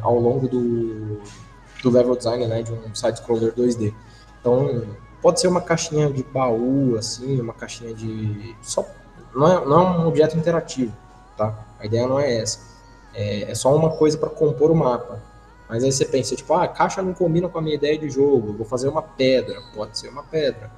ao longo do level design, né, de um side-scroller 2D. Então, pode ser uma caixinha de baú, assim, uma caixinha de... Não é um objeto interativo, tá? A ideia não é essa. É só uma coisa para compor o mapa. Mas aí você pensa, tipo, a caixa não combina com a minha ideia de jogo, eu vou fazer uma pedra, pode ser uma pedra.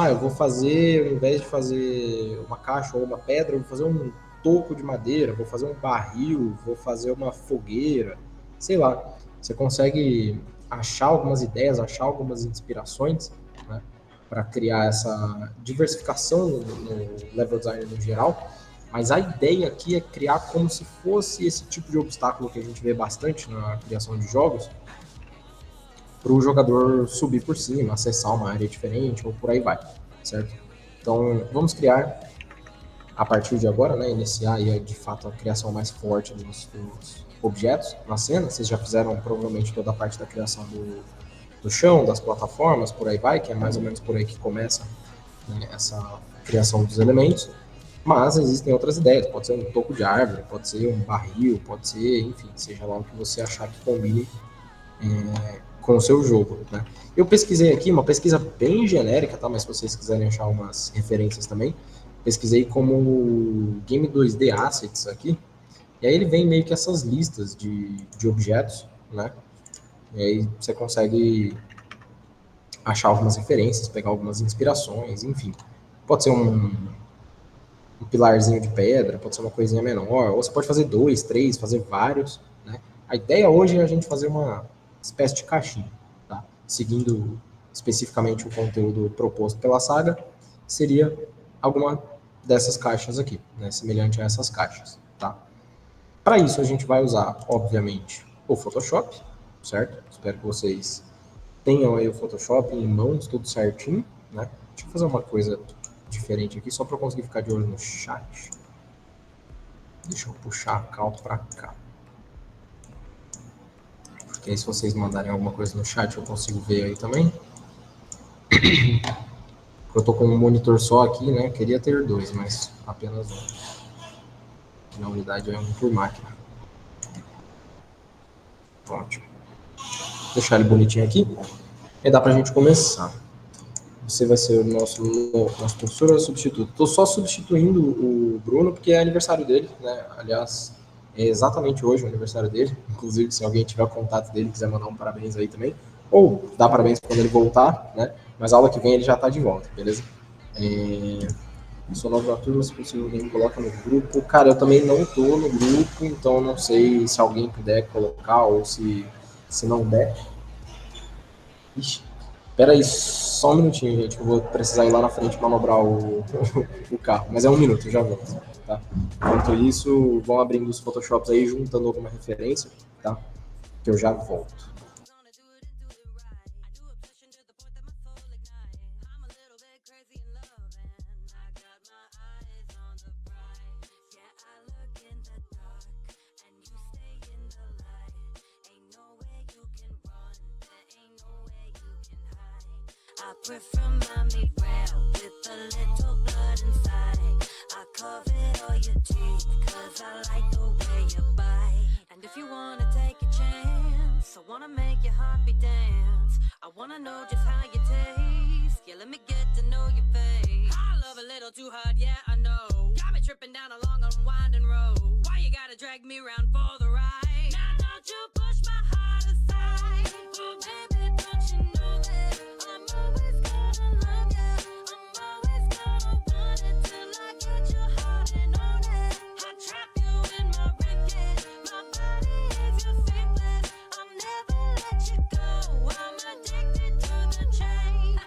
Eu vou fazer, ao invés de fazer uma caixa ou uma pedra, eu vou fazer um toco de madeira, vou fazer um barril, vou fazer uma fogueira, sei lá. Você consegue achar algumas ideias, achar algumas inspirações, né, para criar essa diversificação no level design no geral. Mas a ideia aqui é criar como se fosse esse tipo de obstáculo que a gente vê bastante na criação de jogos, para o jogador subir por cima, acessar uma área diferente ou por aí vai, certo? Então, vamos criar a partir de agora, né, iniciar aí, de fato a criação mais forte dos objetos na cena. Vocês já fizeram provavelmente toda a parte da criação do chão, das plataformas, por aí vai, que é mais ou menos por aí que começa, né, essa criação dos elementos. Mas existem outras ideias, pode ser um toco de árvore, pode ser um barril, pode ser, enfim, seja lá o que você achar que combine com o seu jogo, né? Eu pesquisei aqui, uma pesquisa bem genérica, tá? Mas se vocês quiserem achar umas referências também, pesquisei como Game 2D Assets aqui, e aí ele vem meio que essas listas de objetos, né? E aí você consegue achar algumas referências, pegar algumas inspirações, enfim. Pode ser um pilarzinho de pedra, pode ser uma coisinha menor, ou você pode fazer 2, 3, fazer vários, né? A ideia hoje é a gente fazer uma espécie de caixinha, tá? Seguindo especificamente o conteúdo proposto pela saga, seria alguma dessas caixas aqui, né? Semelhante a essas caixas, tá? Para isso a gente vai usar, obviamente, o Photoshop, certo? Espero que vocês tenham aí o Photoshop em mãos, tudo certinho, né? Deixa eu fazer uma coisa diferente aqui, só para eu conseguir ficar de olho no chat. Deixa eu puxar a cal para cá. Porque aí se vocês mandarem alguma coisa no chat, eu consigo ver aí também. Eu tô com um monitor só aqui, né? Queria ter dois, mas apenas um. Na unidade é um por máquina. Ótimo. Vou deixar ele bonitinho aqui. E dá pra gente começar. Você vai ser o nosso professor substituto. Estou só substituindo o Bruno porque é aniversário dele, né? Aliás, é exatamente hoje o aniversário dele. Inclusive, se alguém tiver contato dele, quiser mandar um parabéns aí também. Ou dar parabéns quando ele voltar, né? Mas a aula que vem ele já está de volta, beleza? Sou novo na turma, se possível alguém me coloca no grupo. Cara, eu também não tô no grupo, então não sei se alguém puder colocar ou se não der. Ixi. Espera aí só um minutinho, gente, que eu vou precisar ir lá na frente manobrar o carro. Mas é um minuto, eu já volto, tá? Enquanto isso, vão abrindo os Photoshops aí, juntando alguma referência, tá? Que eu já volto. I prefer mommy brown with a little blood inside. I covered all your teeth cause I like the way you bite. And if you wanna take a chance, I wanna make your heartbeat dance. I wanna know just how you taste. Yeah, let me get to know your face. I love a little too hard, yeah, I know. Got me tripping down a long unwinding road. Why you gotta drag me around for the ride? Now don't you push my heart aside. Oh baby, don't you know that I'm always gonna love you. I'm always gonna want it till I get your heart and own it. I trap you in my ribcage. My body is your secret. I'll never let you go. I'm addicted to the chain.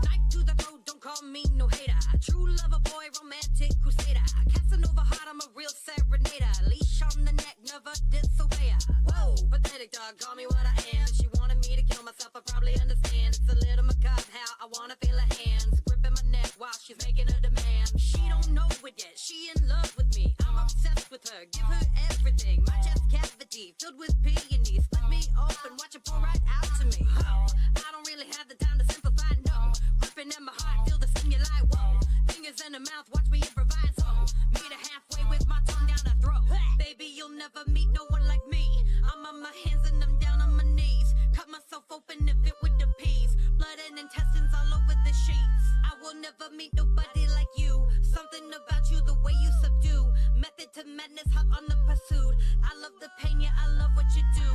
Knife to the throat, don't call me no hater. True lover boy, romantic crusader. Casanova heart, I'm a real serenader. Leash on the neck, never disobey her. Whoa, pathetic dog, call me what I am. If she wanted me to kill myself, I probably understand. It's a little macabre how I wanna feel her hands gripping my neck while she's making a demand. She don't know it yet, she in love with me. I'm obsessed with her, give her everything. My chest cavity filled with peonies. Split me open, watch it pour right out to me. Oh, I don't really have the time to simplify, no. Gripping in my heart, feel the stimuli. never meet nobody like you. Something about you, the way you subdue. Method to madness, hot on the pursuit. I love the pain, yeah, I love what you do.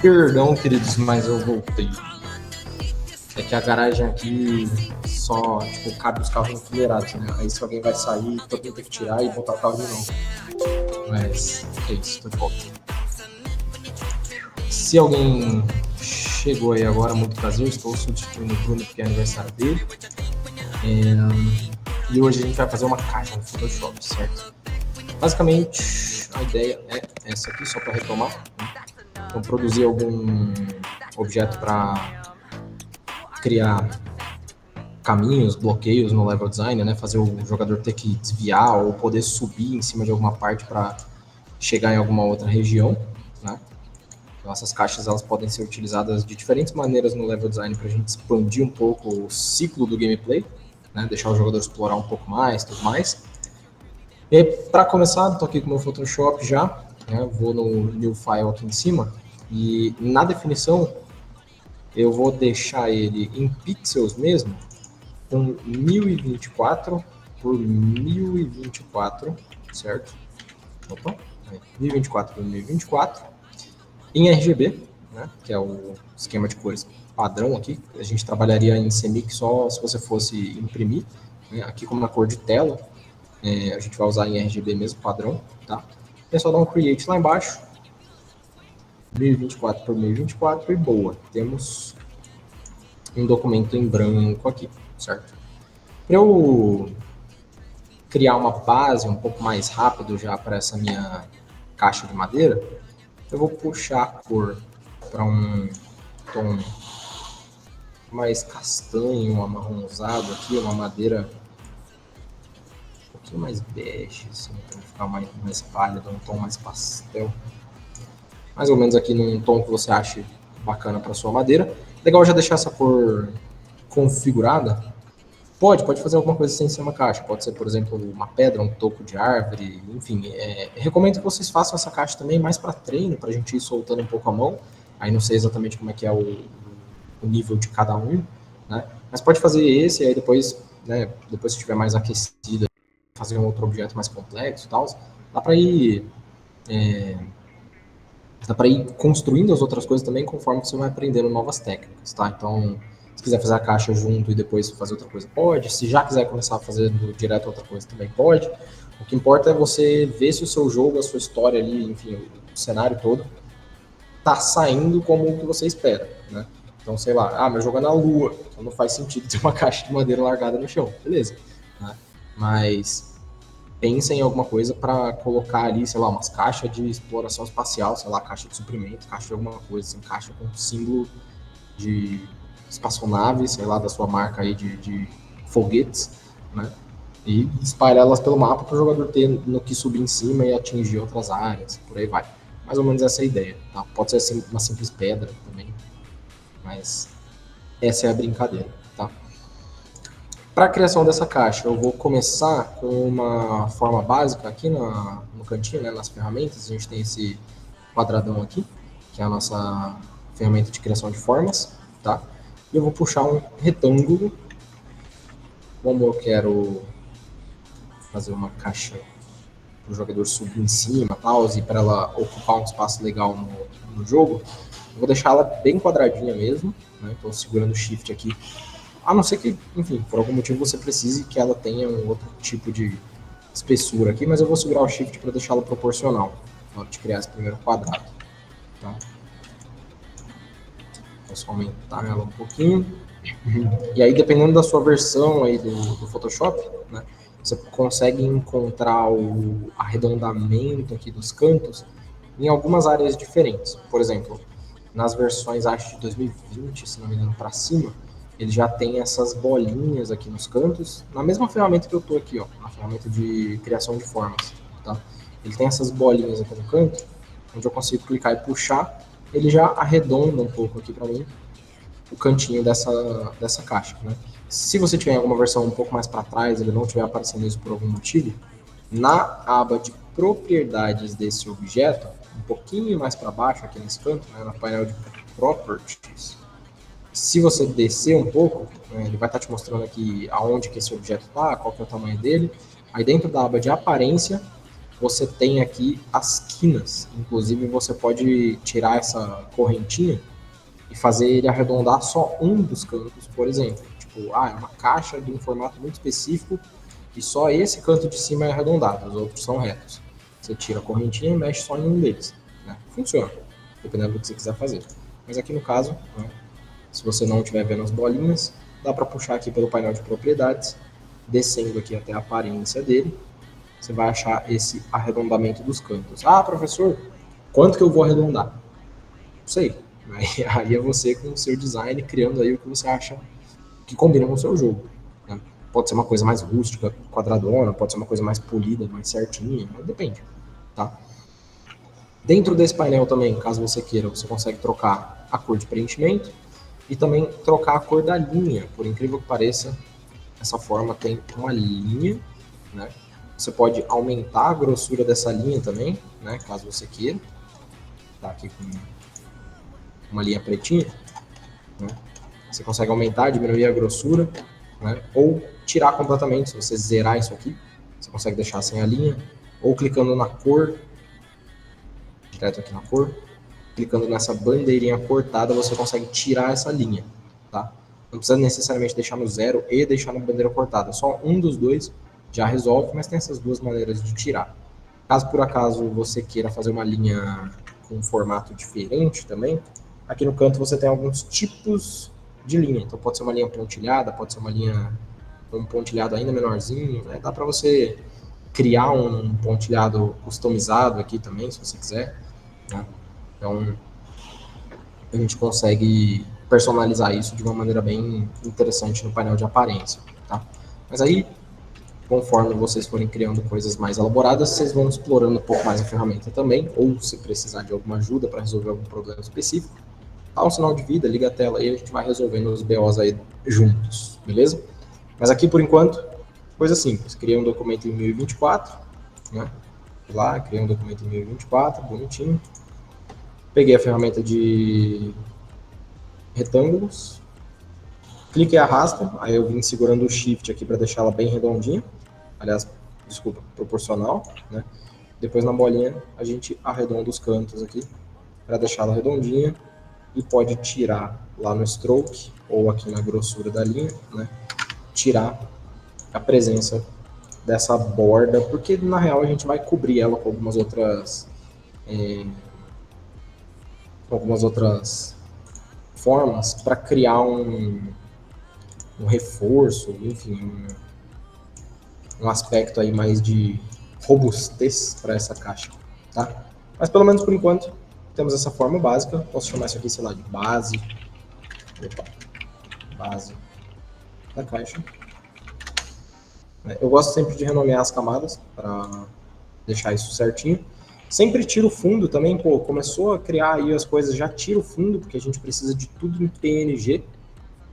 Perdão, queridos, mas eu voltei. É que a garagem aqui só, tipo, cabe os carros enfileirados, né? Aí se alguém vai sair, todo mundo tem que tirar e botar o carro de novo. Mas é isso, tô de volta. Se alguém chegou aí agora, muito prazer, estou substituindo o Bruno porque é aniversário dele. E hoje a gente vai fazer uma caixa no Photoshop, certo? Basicamente, a ideia é essa aqui, só para retomar. Então, produzir algum objeto para criar caminhos, bloqueios no level design, né? Fazer o jogador ter que desviar ou poder subir em cima de alguma parte para chegar em alguma outra região, né? Então, essas caixas elas podem ser utilizadas de diferentes maneiras no level design para a gente expandir um pouco o ciclo do gameplay, né? Deixar o jogador explorar um pouco mais, tudo mais. E para começar, estou aqui com o meu Photoshop já, né? Vou no New File aqui em cima e na definição eu vou deixar ele em pixels mesmo, com 1024 por 1024, certo? Opa, 1024 por 1024, em RGB, né, que é o esquema de cores padrão aqui. A gente trabalharia em CMYK só se você fosse imprimir, né? Aqui como na cor de tela, a gente vai usar em RGB mesmo, padrão, tá? É só dar um Create lá embaixo, 1024 por 1024 e boa. Temos um documento em branco aqui, certo? Para eu criar uma base um pouco mais rápido já para essa minha caixa de madeira, eu vou puxar a cor para um tom mais castanho, amarronzado aqui, uma madeira um pouquinho mais bege, assim, para ficar mais pálido, um tom mais pastel. Mais ou menos aqui num tom que você ache bacana para sua madeira. Legal já deixar essa cor configurada. Pode fazer alguma coisa sem ser uma caixa. Pode ser, por exemplo, uma pedra, um toco de árvore, enfim. Recomendo que vocês façam essa caixa também mais para treino, para a gente ir soltando um pouco a mão. Aí não sei exatamente como é que é o nível de cada um, né? Mas pode fazer esse, aí depois, né, depois que estiver mais aquecido, fazer um outro objeto mais complexo e tal. Dá para ir Dá para ir construindo as outras coisas também conforme você vai aprendendo novas técnicas, tá? Então, se quiser fazer a caixa junto e depois fazer outra coisa, pode. Se já quiser começar fazendo direto outra coisa, também pode. O que importa é você ver se o seu jogo, a sua história ali, enfim, o cenário todo, tá saindo como o que você espera, né? Então, sei lá, meu jogo é na lua, então não faz sentido ter uma caixa de madeira largada no chão, beleza, né? Mas pensa em alguma coisa para colocar ali, sei lá, umas caixas de exploração espacial, sei lá, caixa de suprimento, caixa de alguma coisa, assim, caixa com símbolo de espaçonave, sei lá, da sua marca aí de foguetes, né? E espalhar elas pelo mapa para o jogador ter no que subir em cima e atingir outras áreas, por aí vai. Mais ou menos essa é a ideia, tá? Pode ser assim, uma simples pedra também, mas essa é a brincadeira, tá? Para a criação dessa caixa, eu vou começar com uma forma básica aqui no cantinho, né, nas ferramentas. A gente tem esse quadradão aqui, que é a nossa ferramenta de criação de formas, tá? E eu vou puxar um retângulo, como eu quero fazer uma caixa para o jogador subir em cima tal, e para ela ocupar um espaço legal no jogo, eu vou deixar ela bem quadradinha mesmo, né? Estou segurando o Shift aqui. A não ser que, enfim, por algum motivo você precise que ela tenha um outro tipo de espessura aqui, mas eu vou segurar o Shift para deixá-la proporcional na hora de criar esse primeiro quadrado. Tá? Posso aumentar ela um pouquinho. E aí, dependendo da sua versão aí do Photoshop, né, você consegue encontrar o arredondamento aqui dos cantos em algumas áreas diferentes. Por exemplo, nas versões, acho, de 2020, se não me engano, para cima, ele já tem essas bolinhas aqui nos cantos, na mesma ferramenta que eu estou aqui, ó, na ferramenta de criação de formas, tá? Ele tem essas bolinhas aqui no canto, onde eu consigo clicar e puxar, ele já arredonda um pouco aqui para mim o cantinho dessa caixa, né? Se você tiver alguma versão um pouco mais para trás, ele não estiver aparecendo isso por algum motivo, na aba de propriedades desse objeto, um pouquinho mais para baixo aqui nesse canto, né, no painel de properties, se você descer um pouco, né, ele vai estar te mostrando aqui aonde que esse objeto está, qual que é o tamanho dele. Aí dentro da aba de aparência, você tem aqui as quinas. Inclusive você pode tirar essa correntinha e fazer ele arredondar só um dos cantos, por exemplo. Tipo, é uma caixa de um formato muito específico e só esse canto de cima é arredondado, os outros são retos. Você tira a correntinha e mexe só em um deles, né? Funciona, dependendo do que você quiser fazer. Mas aqui no caso, né, se você não estiver vendo as bolinhas, dá para puxar aqui pelo painel de propriedades, descendo aqui até a aparência dele, você vai achar esse arredondamento dos cantos. Professor, quanto que eu vou arredondar? Não sei. Aí é você com o seu design criando aí o que você acha que combina com o seu jogo. Né? Pode ser uma coisa mais rústica, quadradona, pode ser uma coisa mais polida, mais certinha, mas depende. Tá? Dentro desse painel também, caso você queira, você consegue trocar a cor de preenchimento e também trocar a cor da linha. Por incrível que pareça, essa forma tem uma linha, né? Você pode aumentar a grossura dessa linha também, né? Caso você queira. Tá aqui com uma linha pretinha, né? Você consegue aumentar, diminuir a grossura, né? Ou tirar completamente. Se você zerar isso aqui, você consegue deixar sem a linha, ou clicando na cor, direto aqui na cor, clicando nessa bandeirinha cortada, você consegue tirar essa linha, tá? Não precisa necessariamente deixar no zero e deixar na bandeira cortada, só um dos dois já resolve, mas tem essas duas maneiras de tirar. Caso por acaso você queira fazer uma linha com um formato diferente também, aqui no canto você tem alguns tipos de linha. Então pode ser uma linha pontilhada, pode ser uma linha com um pontilhado ainda menorzinho, né? Dá para você criar um pontilhado customizado aqui também, se você quiser, né? Então a gente consegue personalizar isso de uma maneira bem interessante no painel de aparência, tá? Mas aí, conforme vocês forem criando coisas mais elaboradas, vocês vão explorando um pouco mais a ferramenta também, ou se precisar de alguma ajuda para resolver algum problema específico, dá um sinal de vida, liga a tela e a gente vai resolvendo os BOs aí juntos, beleza? Mas aqui, por enquanto, coisa simples. Criei um documento em 1024, né? Fui lá, criei um documento em 1024, bonitinho. Peguei a ferramenta de retângulos, clique e arrasta, aí eu vim segurando o Shift aqui para deixar ela bem redondinha, aliás, desculpa, proporcional, né? Depois na bolinha a gente arredonda os cantos aqui para deixá-la redondinha e pode tirar lá no stroke ou aqui na grossura da linha, né? Tirar a presença dessa borda, porque na real a gente vai cobrir ela com algumas outras formas para criar um reforço, enfim, um aspecto aí mais de robustez para essa caixa, tá? Mas pelo menos por enquanto temos essa forma básica. Posso chamar isso aqui, sei lá, de base. Opa, base da caixa. Eu gosto sempre de renomear as camadas para deixar isso certinho. Sempre tiro o fundo também, pô, começou a criar aí as coisas, já tira o fundo, porque a gente precisa de tudo em PNG,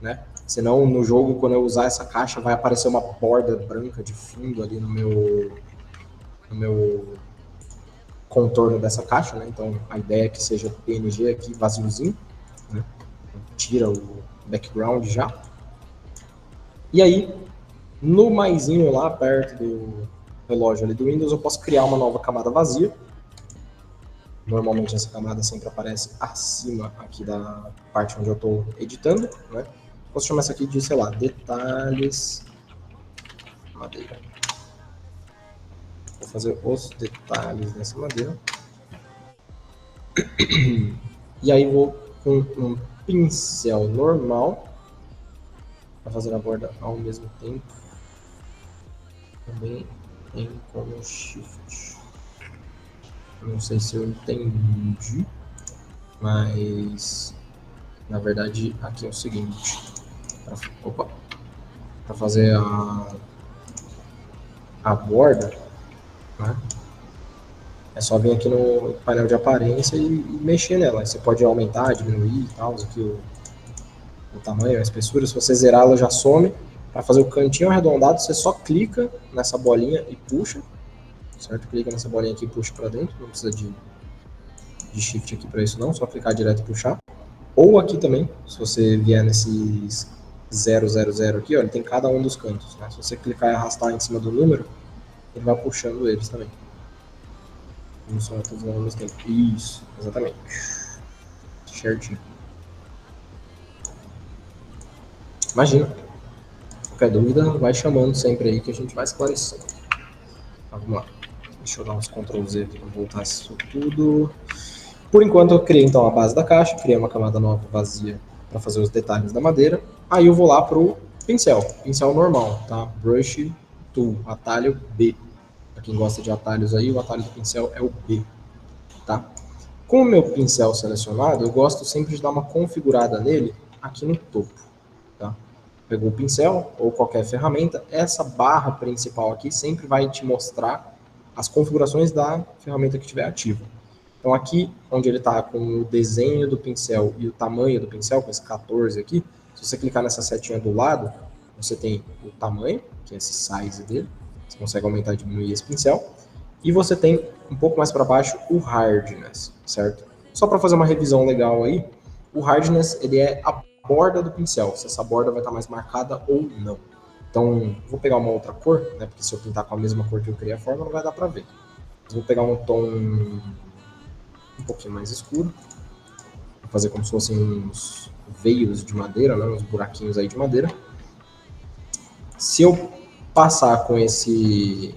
né? Senão no jogo, quando eu usar essa caixa, vai aparecer uma borda branca de fundo ali no meu contorno dessa caixa, né? Então a ideia é que seja PNG aqui vaziozinho, né? Tira o background já. E aí, no maisinho lá perto do relógio ali do Windows, eu posso criar uma nova camada vazia. Normalmente essa camada sempre aparece acima aqui da parte onde eu estou editando, né? Posso chamar essa aqui de, sei lá, detalhes madeira. Vou fazer os detalhes dessa madeira. E aí vou com um pincel normal para fazer a borda ao mesmo tempo. Também tem como shift. Não sei se eu entendi, mas na verdade aqui é o seguinte. Para fazer a borda, né? É só vir aqui no painel de aparência e mexer nela. Você pode aumentar, diminuir e tal, aqui o tamanho, a espessura. Se você zerar, ela já some. Para fazer o cantinho arredondado, você só clica nessa bolinha e puxa, certo? Clica nessa bolinha aqui e puxa para dentro. Não precisa de shift aqui para isso não, só clicar direto e puxar. Ou aqui também, se você vier nesses 000 aqui, ó, ele tem cada um dos cantos, né? Se você clicar e arrastar em cima do número, ele vai puxando eles também. Não são todos ao mesmo tempo. Isso, exatamente. Certinho. Imagina. Qualquer dúvida, vai chamando sempre aí que a gente vai esclarecendo. Tá, vamos lá. Deixa eu dar uns Ctrl Z aqui para voltar isso tudo. Por enquanto eu criei então a base da caixa, criei uma camada nova vazia para fazer os detalhes da madeira. Aí eu vou lá pro pincel normal, tá? Brush Tool, atalho B. Para quem gosta de atalhos aí, o atalho do pincel é o B, tá? Com o meu pincel selecionado, eu gosto sempre de dar uma configurada nele aqui no topo, tá? Pegou o pincel ou qualquer ferramenta, essa barra principal aqui sempre vai te mostrar as configurações da ferramenta que estiver ativa. Então aqui, onde ele está com o desenho do pincel e o tamanho do pincel, com esse 14 aqui, se você clicar nessa setinha do lado, você tem o tamanho, que é esse size dele, você consegue aumentar e diminuir esse pincel, e você tem um pouco mais para baixo o hardness, certo? Só para fazer uma revisão legal aí, o hardness ele é a borda do pincel, se essa borda vai estar mais marcada ou não. Então, vou pegar uma outra cor, né, porque se eu pintar com a mesma cor que eu criei a forma, não vai dar para ver. Mas vou pegar um tom um pouquinho mais escuro, vou fazer como se fossem uns veios de madeira, né, uns buraquinhos aí de madeira. Se eu passar com esse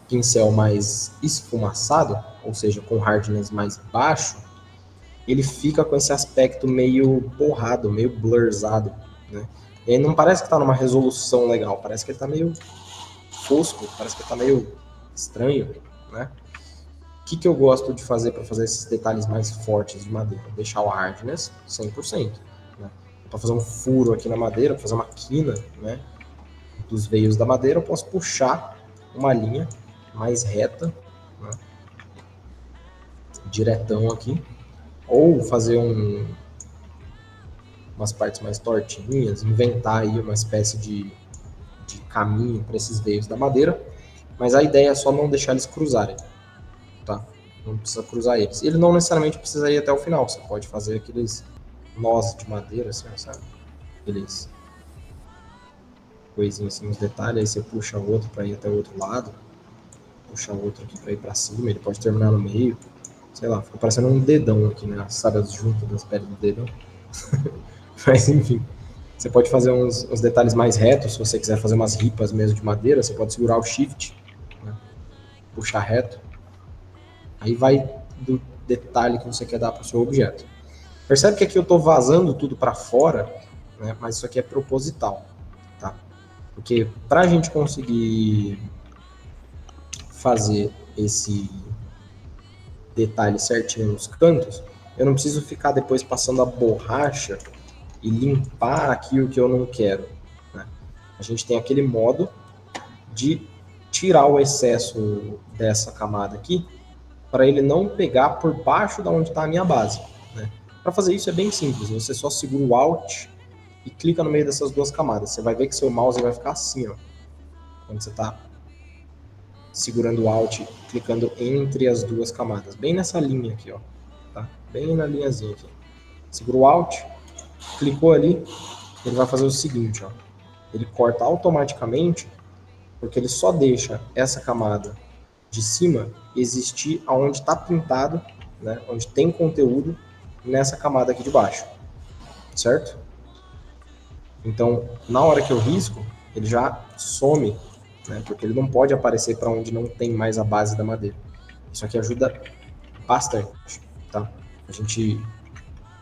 pincel mais esfumaçado, ou seja, com hardness mais baixo, ele fica com esse aspecto meio borrado, meio blurzado, né? E aí não parece que está numa resolução legal, parece que ele está meio fosco, parece que ele está meio estranho, né? O que eu gosto de fazer para fazer esses detalhes mais fortes de madeira? Deixar o hardness 100%, né? Para fazer um furo aqui na madeira, para fazer uma quina, né, dos veios da madeira, eu posso puxar uma linha mais reta, né, diretão aqui, ou fazer umas partes mais tortinhas, inventar aí uma espécie de caminho para esses veios da madeira, mas a ideia é só não deixar eles cruzarem, tá? Não precisa cruzar eles. Ele não necessariamente precisa ir até o final, você pode fazer aqueles nós de madeira, assim, sabe? Aqueles coisinhas assim, uns detalhes, aí você puxa o outro para ir até o outro lado, puxa o outro aqui para ir para cima, ele pode terminar no meio, sei lá, fica parecendo um dedão aqui, né? Sabe as juntas das peles do dedão? Mas enfim, você pode fazer uns detalhes mais retos, se você quiser fazer umas ripas mesmo de madeira, você pode segurar o shift, né? Puxar reto. Aí vai do detalhe que você quer dar para o seu objeto. Percebe que aqui eu estou vazando tudo para fora, né? Mas isso aqui é proposital, tá? Porque para a gente conseguir fazer esse detalhe certinho nos cantos, eu não preciso ficar depois passando a borracha e limpar aqui o que eu não quero, né? A gente tem aquele modo de tirar o excesso dessa camada aqui para ele não pegar por baixo da onde está a minha base, né? Para fazer isso é bem simples, você só segura o Alt e clica no meio dessas duas camadas. Você vai ver que seu mouse vai ficar assim, ó, quando você está segurando o Alt, clicando entre as duas camadas, bem nessa linha aqui, ó, tá? Bem na linhazinha aqui. Segura o Alt, clicou ali, ele vai fazer o seguinte, ó, ele corta automaticamente, porque ele só deixa essa camada de cima existir aonde está pintado, né, onde tem conteúdo nessa camada aqui de baixo, certo? Então, na hora que eu risco, ele já some, né, porque ele não pode aparecer para onde não tem mais a base da madeira. Isso aqui ajuda bastante, tá? A gente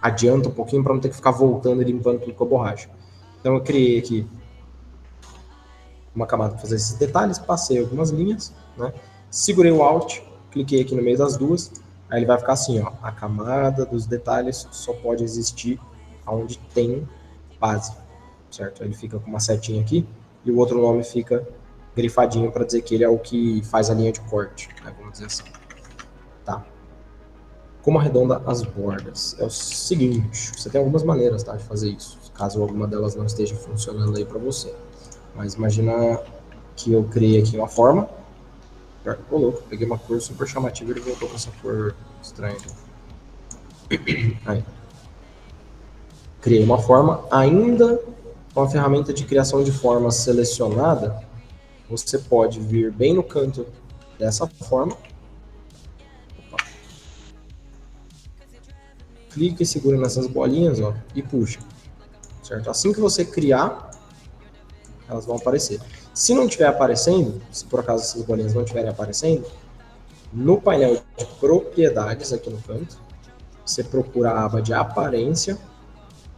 adianta um pouquinho para não ter que ficar voltando e limpando tudo com a borracha. Então eu criei aqui uma camada para fazer esses detalhes, passei algumas linhas, né? Segurei o Alt, cliquei aqui no meio das duas, aí ele vai ficar assim, ó, a camada dos detalhes só pode existir onde tem base, certo? Ele fica com uma setinha aqui e o outro nome fica grifadinho para dizer que ele é o que faz a linha de corte, né? Vamos dizer assim. Tá. Como arredonda as bordas? É o seguinte, você tem algumas maneiras, tá, de fazer isso, caso alguma delas não esteja funcionando aí para você. Mas imagina que eu criei aqui uma forma. Ô louco, peguei uma cor super chamativa e ele voltou com essa cor estranha. Aí. Criei uma forma, ainda com a ferramenta de criação de forma selecionada, você pode vir bem no canto dessa forma. Opa. Clica e segura nessas bolinhas, ó, e puxa. Certo? Assim que você criar, elas vão aparecer. Se não estiver aparecendo, se por acaso essas bolinhas não estiverem aparecendo, no painel de propriedades aqui no canto, você procura a aba de aparência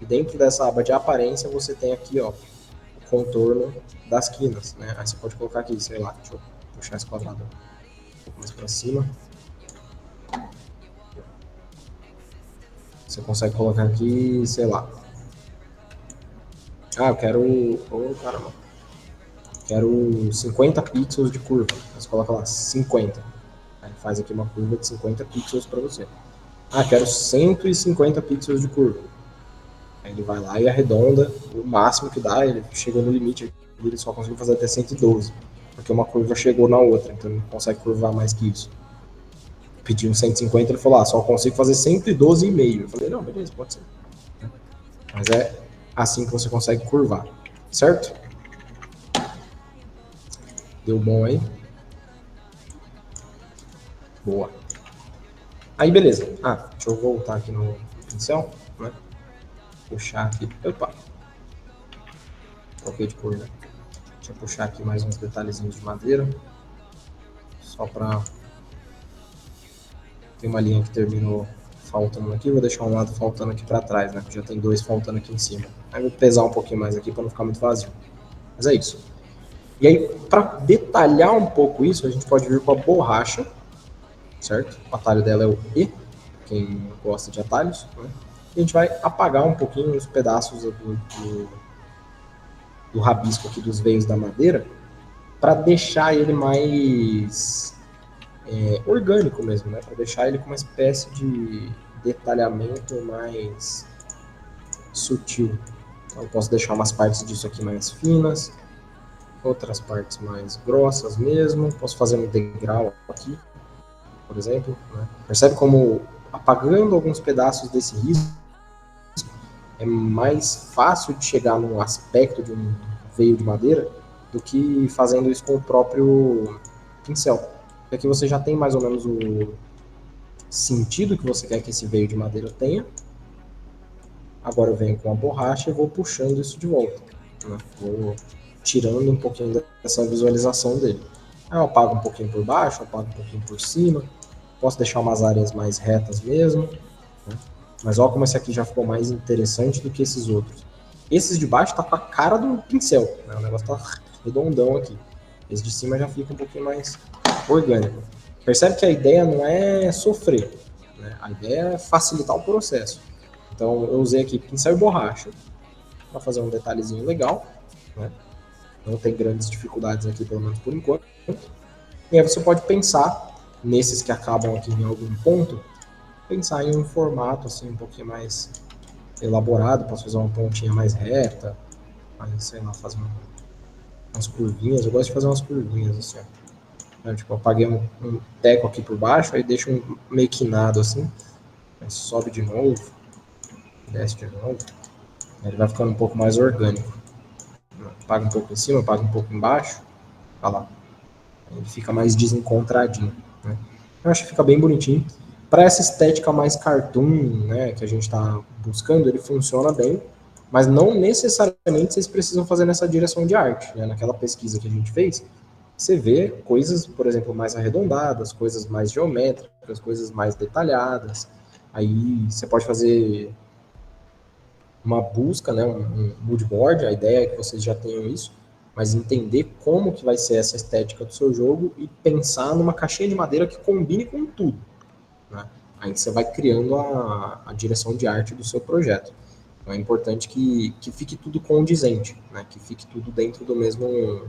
e dentro dessa aba de aparência você tem aqui, ó, o contorno das quinas, né? Aí você pode colocar aqui, sei lá, deixa eu puxar esse quadrado um pouco mais para cima. Você consegue colocar aqui, sei lá. Ah, eu quero, oh, caramba. Quero 50 pixels de curva. Você coloca lá 50. Aí faz aqui uma curva de 50 pixels para você. Ah, quero 150 pixels de curva. Aí ele vai lá e arredonda o máximo que dá. Ele chegou no limite, ele só conseguiu fazer até 112. Porque uma curva chegou na outra, então ele não consegue curvar mais que isso. Pediu um 150, ele falou, ah, só consigo fazer 112,5. Eu falei, não, beleza, pode ser. Mas é assim que você consegue curvar, certo? Deu bom aí? Boa. Aí, beleza. Ah, deixa eu voltar aqui no pincel, né? Puxar aqui. Opa! Troquei de cor, né? Deixa eu puxar aqui mais uns detalhezinhos de madeira. Só pra... Tem uma linha que terminou faltando aqui. Vou deixar um lado faltando aqui pra trás, né? Já tem dois faltando aqui em cima. Aí vou pesar um pouquinho mais aqui pra não ficar muito vazio. Mas é isso. E aí, pra detalhar um pouco isso, a gente pode vir com a borracha, certo? O atalho dela é o E, quem gosta de atalhos, né? E a gente vai apagar um pouquinho os pedaços do rabisco aqui dos veios da madeira para deixar ele mais orgânico mesmo, né? Para deixar ele com uma espécie de detalhamento mais sutil. Então eu posso deixar umas partes disso aqui mais finas, outras partes mais grossas mesmo. Posso fazer um degrau aqui, por exemplo, né? Percebe como apagando alguns pedaços desse risco é mais fácil de chegar num aspecto de um veio de madeira do que fazendo isso com o próprio pincel. Porque aqui você já tem mais ou menos sentido que você quer que esse veio de madeira tenha. Agora eu venho com a borracha e vou puxando isso de volta, né? Vou tirando um pouquinho dessa visualização dele. Aí eu apago um pouquinho por baixo, apago um pouquinho por cima. Posso deixar umas áreas mais retas mesmo, né? Mas olha como esse aqui já ficou mais interessante do que esses outros. Esses de baixo tá com a cara do pincel, né? O negócio tá redondão aqui. Esse de cima já fica um pouquinho mais orgânico. Percebe que a ideia não é sofrer, né? A ideia é facilitar o processo. Então eu usei aqui pincel e borracha para fazer um detalhezinho legal, né? Não tem grandes dificuldades aqui, pelo menos por enquanto. E aí você pode pensar nesses que acabam aqui em algum ponto, pensar em um formato assim um pouquinho mais elaborado, posso fazer uma pontinha mais reta, aí, sei lá, fazer umas curvinhas. Eu gosto de fazer umas curvinhas assim, ó. Tipo, eu apaguei um teco aqui por baixo, aí deixo um meio quinado assim, aí sobe de novo, desce de novo, aí ele vai ficando um pouco mais orgânico. Apaga um pouco em cima, apaga um pouco embaixo, olha lá, ele fica mais desencontradinho, né? Eu acho que fica bem bonitinho. Para essa estética mais cartoon, né, que a gente está buscando, ele funciona bem, mas não necessariamente vocês precisam fazer nessa direção de arte, né? Naquela pesquisa que a gente fez, você vê coisas, por exemplo, mais arredondadas, coisas mais geométricas, coisas mais detalhadas. Aí você pode fazer uma busca, né, um mood board, a ideia é que vocês já tenham isso, mas entender como que vai ser essa estética do seu jogo e pensar numa caixinha de madeira que combine com tudo, né? Aí você vai criando a direção de arte do seu projeto. Então é importante que fique tudo condizente, né? Que fique tudo dentro do mesmo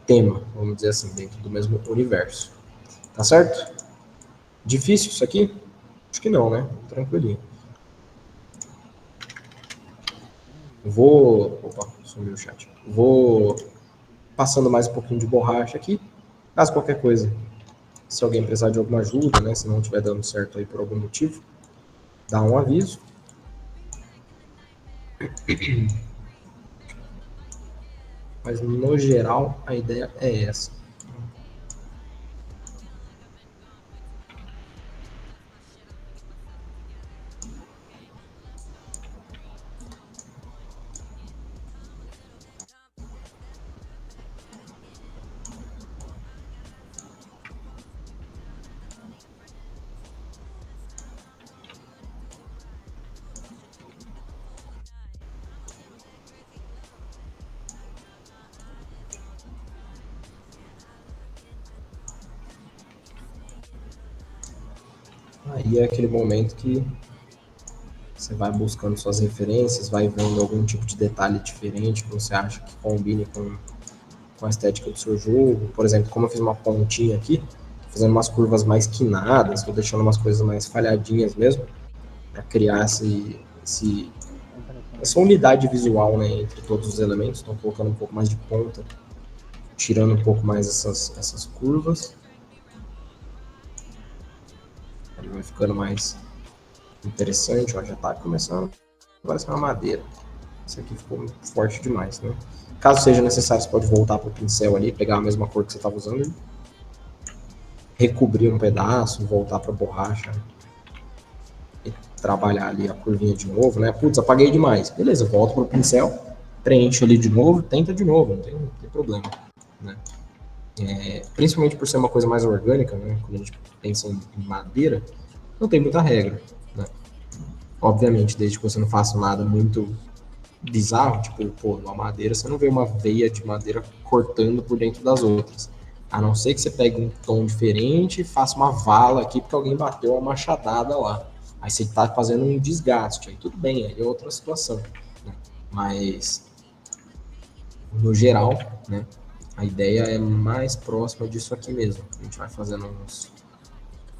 tema, vamos dizer assim, dentro do mesmo universo. Tá certo? Difícil isso aqui? Acho que não, né? Tranquilinho. Vou. Opa, sumiu o chat. Vou passando mais um pouquinho de borracha aqui. Caso qualquer coisa, se alguém precisar de alguma ajuda, né? Se não estiver dando certo aí por algum motivo, dá um aviso. Mas no geral a ideia é essa. Aí é aquele momento que você vai buscando suas referências, vai vendo algum tipo de detalhe diferente que você acha que combine com a estética do seu jogo. Por exemplo, como eu fiz uma pontinha aqui, tô fazendo umas curvas mais quinadas, estou deixando umas coisas mais falhadinhas mesmo, para criar essa unidade visual, né, entre todos os elementos. Estou colocando um pouco mais de ponta, tirando um pouco mais essas curvas. Ele vai ficando mais interessante, ó, já está começando a parecer uma madeira. Isso aqui ficou muito forte demais, né? Caso seja necessário, você pode voltar para o pincel ali, pegar a mesma cor que você estava usando, recobrir um pedaço, voltar para a borracha e trabalhar ali a curvinha de novo, né? Putz, apaguei demais. Beleza, volta para o pincel, preenche ali de novo, tenta de novo, não tem problema, né? Principalmente por ser uma coisa mais orgânica, né? Quando a gente pensa em madeira, não tem muita regra, né? Obviamente, desde que você não faça nada muito bizarro, tipo, pô, numa madeira você não vê uma veia de madeira cortando por dentro das outras. A não ser que você pegue um tom diferente e faça uma vala aqui porque alguém bateu uma machadada lá. Aí você está fazendo um desgaste, aí tudo bem, aí é outra situação. Né? Mas, no geral, né, a ideia é mais próxima disso aqui mesmo. A gente vai fazendo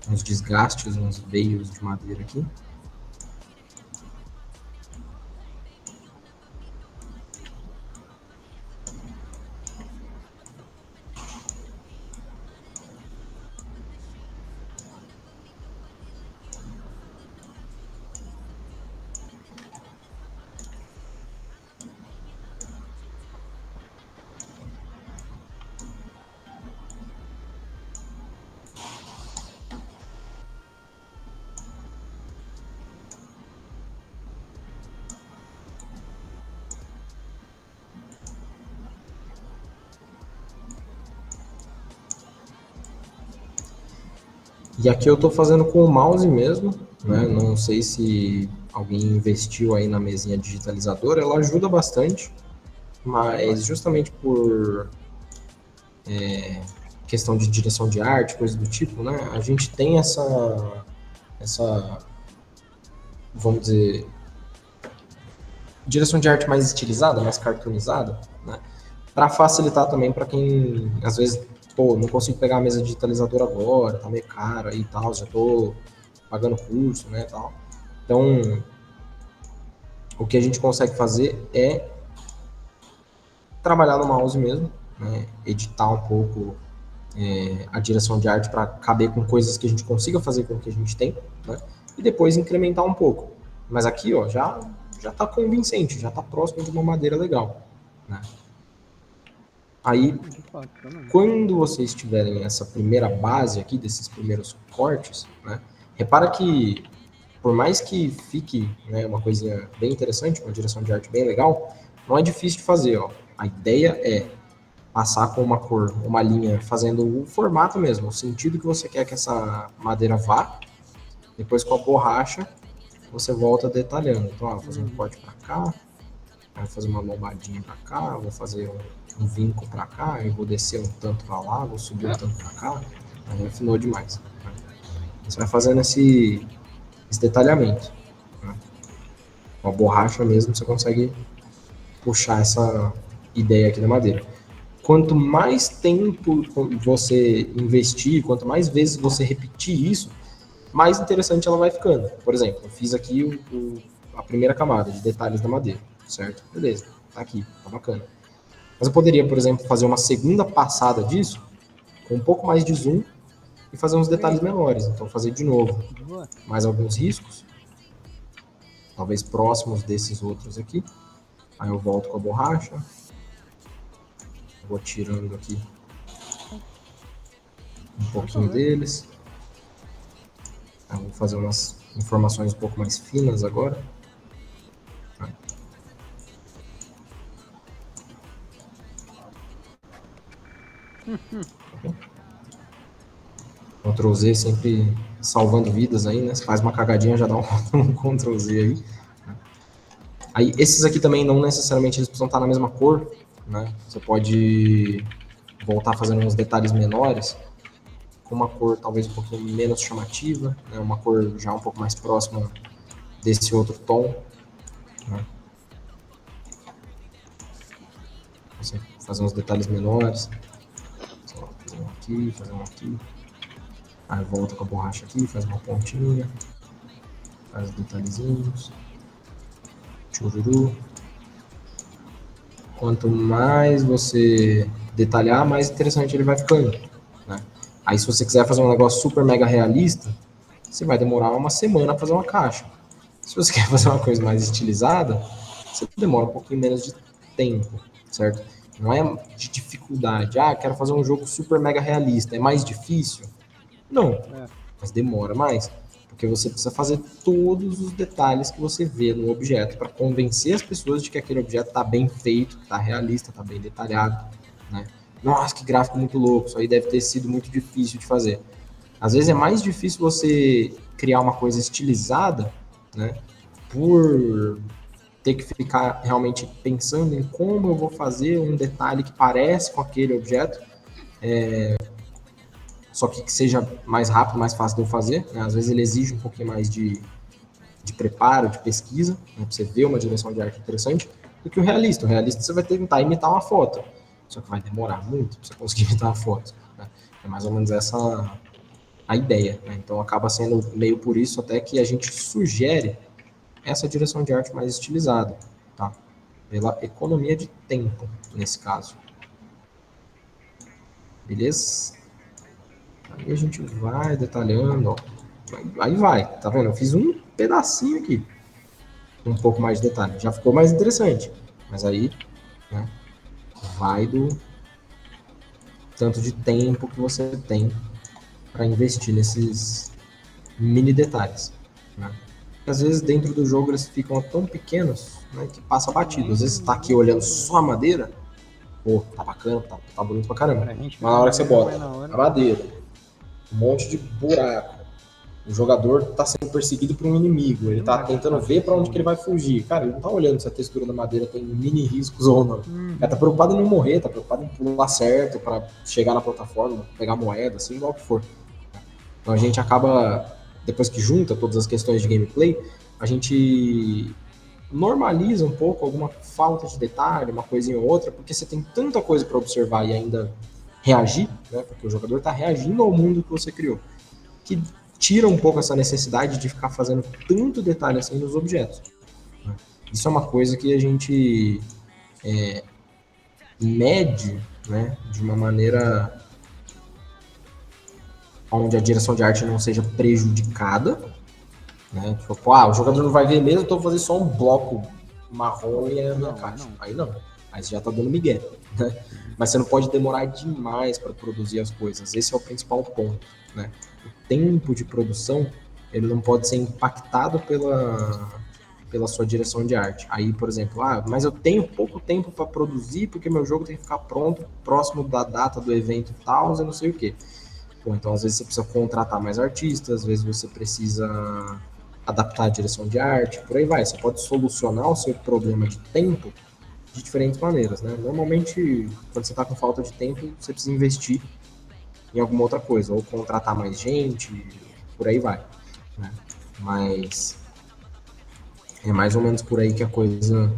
uns desgastes, uns veios de madeira aqui. E aqui eu tô fazendo com o mouse mesmo, né? Não sei se alguém investiu aí na mesinha digitalizadora, ela ajuda bastante, mas justamente por questão de direção de arte, coisa do tipo, né? A gente tem essa, vamos dizer, direção de arte mais estilizada, mais cartoonizada, né? Para facilitar também para quem, às vezes, pô, não consigo pegar a mesa digitalizadora agora, tá meio caro aí e tal, já tô pagando curso, né, tal. Então, o que a gente consegue fazer é trabalhar no mouse mesmo, né, editar um pouco a direção de arte para caber com coisas que a gente consiga fazer com o que a gente tem, né, e depois incrementar um pouco. Mas aqui, ó, já tá convincente, já tá próximo de uma madeira legal, né. Aí, De fato, também. quando vocês tiverem essa primeira base aqui, desses primeiros cortes, né, repara que, por mais que fique, né, uma coisinha bem interessante, uma direção de arte bem legal, não é difícil de fazer. Ó. A ideia é passar com uma cor, uma linha, fazendo o formato mesmo, o sentido que você quer que essa madeira vá. Depois, com a borracha, você volta detalhando. Então, ó, vou fazer um corte para cá, vou fazer uma lombadinha para cá, vou fazer um vinco para cá, eu vou descer um tanto para lá, vou subir um tanto para cá, aí afinou demais. Né? Você vai fazendo esse detalhamento. Né? Com a borracha mesmo você consegue puxar essa ideia aqui da madeira. Quanto mais tempo você investir, quanto mais vezes você repetir isso, mais interessante ela vai ficando. Por exemplo, eu fiz aqui a primeira camada de detalhes da madeira, certo? Beleza, tá aqui, tá bacana. Mas eu poderia, por exemplo, fazer uma segunda passada disso, com um pouco mais de zoom, e fazer uns detalhes menores. Então, fazer de novo mais alguns riscos, talvez próximos desses outros aqui. Aí eu volto com a borracha, vou tirando aqui um pouquinho deles. Eu vou fazer umas informações um pouco mais finas agora. Ctrl Z sempre salvando vidas aí, né? Se faz uma cagadinha, já dá um Ctrl Z aí. Aí, esses aqui também não necessariamente eles precisam estar na mesma cor, né? Você pode voltar fazendo uns detalhes menores, com uma cor talvez um pouquinho menos chamativa, né? Uma cor já um pouco mais próxima desse outro tom. Né? Você fazer uns detalhes menores. Fazer um aqui, fazer um aqui. Aí volta com a borracha aqui, faz uma pontinha. Faz detalhezinhos. Chururu. Quanto mais você detalhar, mais interessante ele vai ficando. Né? Aí se você quiser fazer um negócio super mega realista, você vai demorar uma semana para fazer uma caixa. Se você quer fazer uma coisa mais estilizada, você demora um pouquinho menos de tempo, certo? Não é de dificuldade. Ah, quero fazer um jogo super mega realista. É mais difícil? Não, mas demora mais. Porque você precisa fazer todos os detalhes que você vê no objeto para convencer as pessoas de que aquele objeto está bem feito, está realista, está bem detalhado. Né? Nossa, que gráfico muito louco, isso aí deve ter sido muito difícil de fazer. Às vezes é mais difícil você criar uma coisa estilizada, né, por ter que ficar realmente pensando em como eu vou fazer um detalhe que parece com aquele objeto, só que seja mais rápido, mais fácil de eu fazer. Né? Às vezes ele exige um pouquinho mais de preparo, de pesquisa, né, para você ver uma direção de arte interessante, do que o realista. O realista você vai tentar imitar uma foto, só que vai demorar muito para você conseguir imitar uma foto. Né? É mais ou menos essa a ideia. Né? Então acaba sendo meio por isso até que a gente sugere essa direção de arte mais estilizada, tá? Pela economia de tempo, nesse caso. Beleza? Aí a gente vai detalhando, ó. Aí vai, tá vendo? Eu fiz um pedacinho aqui, um pouco mais de detalhe. Já ficou mais interessante. Mas aí, né, vai do tanto de tempo que você tem para investir nesses mini detalhes. Né? Às vezes dentro do jogo eles ficam tão pequenos, né, que passa batido. Às vezes você tá aqui olhando só a madeira, pô, tá bacana, tá bonito pra caramba. Mas na hora que você bota a madeira, um monte de buraco, O jogador está sendo perseguido por um inimigo, ele está tentando ver para onde que ele vai fugir. Cara, ele não está olhando se a textura da madeira tem mini riscos ou não. Ele está preocupado em não morrer, está preocupado em pular certo para chegar na plataforma, pegar moeda, assim, igual que for. Então a gente acaba, depois que junta todas as questões de gameplay, a gente normaliza um pouco alguma falta de detalhe, uma coisinha ou outra, porque você tem tanta coisa para observar e ainda reagir, né? Porque o jogador está reagindo ao mundo que você criou, que tira um pouco essa necessidade de ficar fazendo tanto detalhe assim nos objetos. Né? Isso é uma coisa que a gente mede, né, de uma maneira onde a direção de arte não seja prejudicada, né? Tipo, o jogador não vai ver mesmo, então eu vou fazer só um bloco marrom e é a minha caixa. Aí não. Aí você já tá dando migué, né? Mas você não pode demorar demais para produzir as coisas. Esse é o principal ponto, né? O tempo de produção, ele não pode ser impactado pela sua direção de arte. Aí, por exemplo, mas eu tenho pouco tempo para produzir porque meu jogo tem que ficar pronto próximo da data do evento e tal, eu não sei o quê. Pô, então, às vezes, você precisa contratar mais artistas, às vezes você precisa adaptar a direção de arte, por aí vai. Você pode solucionar o seu problema de tempo de diferentes maneiras, né? Normalmente, quando você está com falta de tempo, você precisa investir em alguma outra coisa, ou contratar mais gente, por aí vai. Né? Mas é mais ou menos por aí que a coisa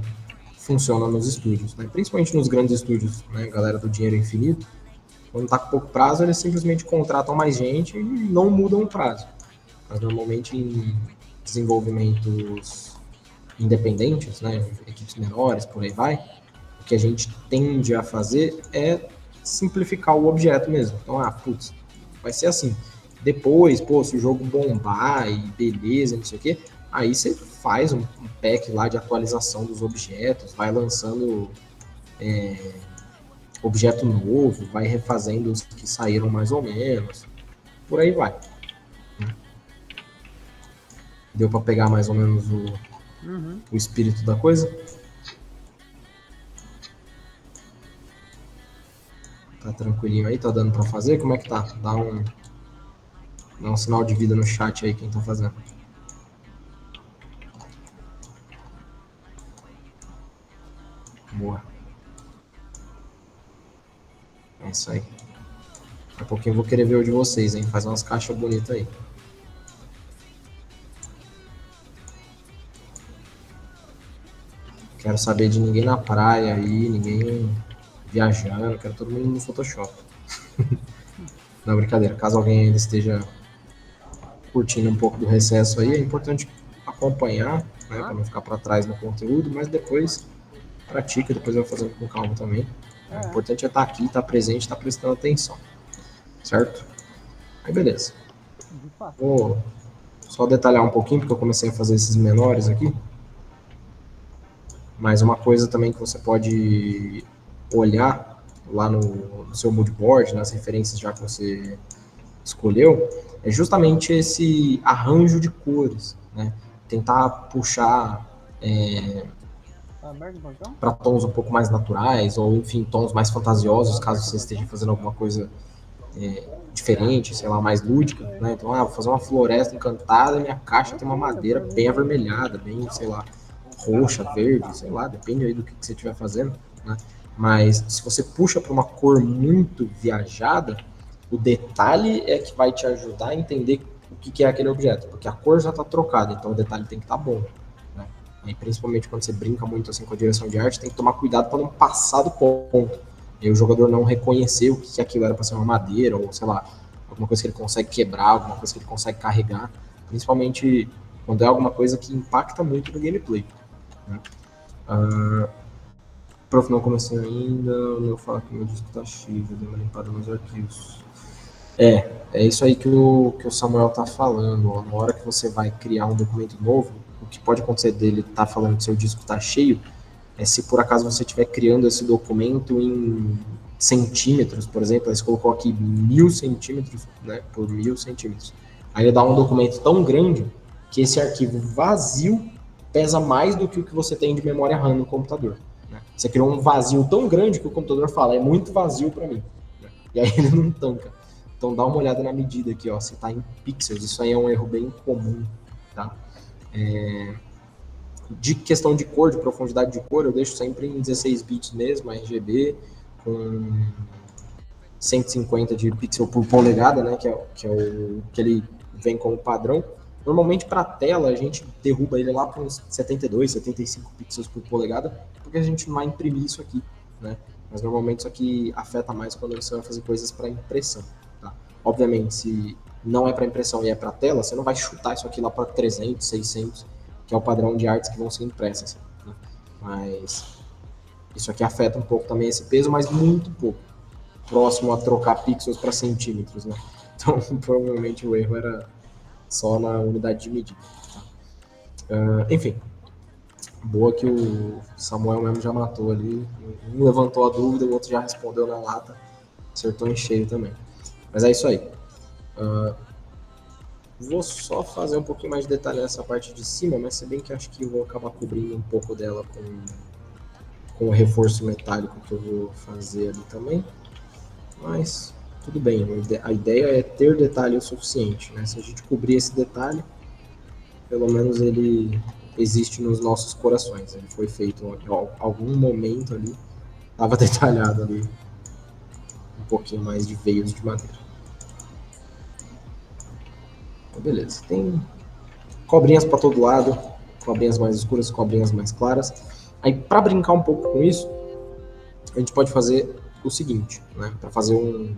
funciona nos estúdios, né? Principalmente nos grandes estúdios, né? Galera do dinheiro infinito, quando está com pouco prazo, eles simplesmente contratam mais gente e não mudam o prazo. Mas normalmente em desenvolvimentos independentes, né, equipes menores, por aí vai, o que a gente tende a fazer é simplificar o objeto mesmo. Então, vai ser assim. Depois, se o jogo bombar e beleza, não sei o quê, aí você faz um pack lá de atualização dos objetos, vai lançando objeto novo, vai refazendo os que saíram mais ou menos, por aí vai. Deu para pegar mais ou menos o espírito da coisa? Tá tranquilinho aí? Tá dando para fazer? Como é que tá? Dá um sinal de vida no chat aí quem tá fazendo. Boa. É isso aí. Daqui a pouquinho eu vou querer ver o de vocês, hein? Faz umas caixas bonitas aí. Quero saber de ninguém na praia aí, ninguém viajando, quero todo mundo no Photoshop. Não, brincadeira. Caso alguém ainda esteja curtindo um pouco do recesso aí, é importante acompanhar, né, para não ficar para trás no conteúdo, mas depois pratica, depois vai fazendo com calma também. O importante é estar aqui, estar presente, estar prestando atenção, certo? Aí beleza. Vou só detalhar um pouquinho, porque eu comecei a fazer esses menores aqui. Mas uma coisa também que você pode olhar lá no seu mood board, nas referências já que você escolheu, é justamente esse arranjo de cores, né? Tentar puxar para tons um pouco mais naturais, ou enfim, tons mais fantasiosos, caso você esteja fazendo alguma coisa diferente, sei lá, mais lúdica, né? Então, vou fazer uma floresta encantada, minha caixa tem uma madeira bem avermelhada, bem, sei lá, roxa, verde, sei lá, depende aí do que você estiver fazendo, né? Mas se você puxa para uma cor muito viajada, o detalhe é que vai te ajudar a entender o que é aquele objeto, porque a cor já está trocada, então o detalhe tem que estar bom. Né? E principalmente quando você brinca muito assim com a direção de arte, tem que tomar cuidado para não passar do ponto. E o jogador não reconhecer o que aquilo era para ser uma madeira, ou sei lá, alguma coisa que ele consegue quebrar, alguma coisa que ele consegue carregar, principalmente quando é alguma coisa que impacta muito no gameplay. Né? Prof, não comecei ainda, o meu fala que meu disco tá cheio, eu dei uma limpada nos arquivos. É isso aí que o Samuel tá falando. Ó. Na hora que você vai criar um documento novo, o que pode acontecer dele tá falando que seu disco tá cheio, é se por acaso você estiver criando esse documento em centímetros, por exemplo, você colocou aqui 1000 centímetros, né, por 1000 centímetros. Aí ele dá um documento tão grande que esse arquivo vazio pesa mais do que o que você tem de memória RAM no computador. Né? Você criou um vazio tão grande que o computador fala, é muito vazio para mim. Né? E aí ele não tanca. Então dá uma olhada na medida aqui, ó, se está em pixels. Isso aí é um erro bem comum, tá? De questão de cor, de profundidade de cor, eu deixo sempre em 16 bits mesmo, RGB, com 150 de pixel por polegada, né, que é o que ele vem como padrão. Normalmente para a tela a gente derruba ele lá para uns 72, 75 pixels por polegada, porque a gente não vai imprimir isso aqui, né? Mas normalmente isso aqui afeta mais quando você vai fazer coisas para impressão, tá? Obviamente, se não é para impressão e é para tela, você não vai chutar isso aqui lá para 300, 600, que é o padrão de artes que vão ser impressas, né? Mas isso aqui afeta um pouco também esse peso, mas muito pouco, próximo a trocar pixels para centímetros, né? Então, provavelmente o erro era só na unidade de medida. Tá? Enfim, boa que o Samuel mesmo já matou ali. Um levantou a dúvida, o outro já respondeu na lata. Acertou em cheio também. Mas é isso aí. Vou só fazer um pouquinho mais de detalhe nessa parte de cima, mas se bem que acho que eu vou acabar cobrindo um pouco dela com o reforço metálico que eu vou fazer ali também. Mas tudo bem, a ideia é ter detalhe o suficiente, né? Se a gente cobrir esse detalhe, pelo menos ele existe nos nossos corações. Ele foi feito em algum momento ali, estava detalhado ali um pouquinho mais de veios de madeira. Então, beleza, tem cobrinhas para todo lado, cobrinhas mais escuras, cobrinhas mais claras. Aí, para brincar um pouco com isso, a gente pode fazer o seguinte, né? Para fazer um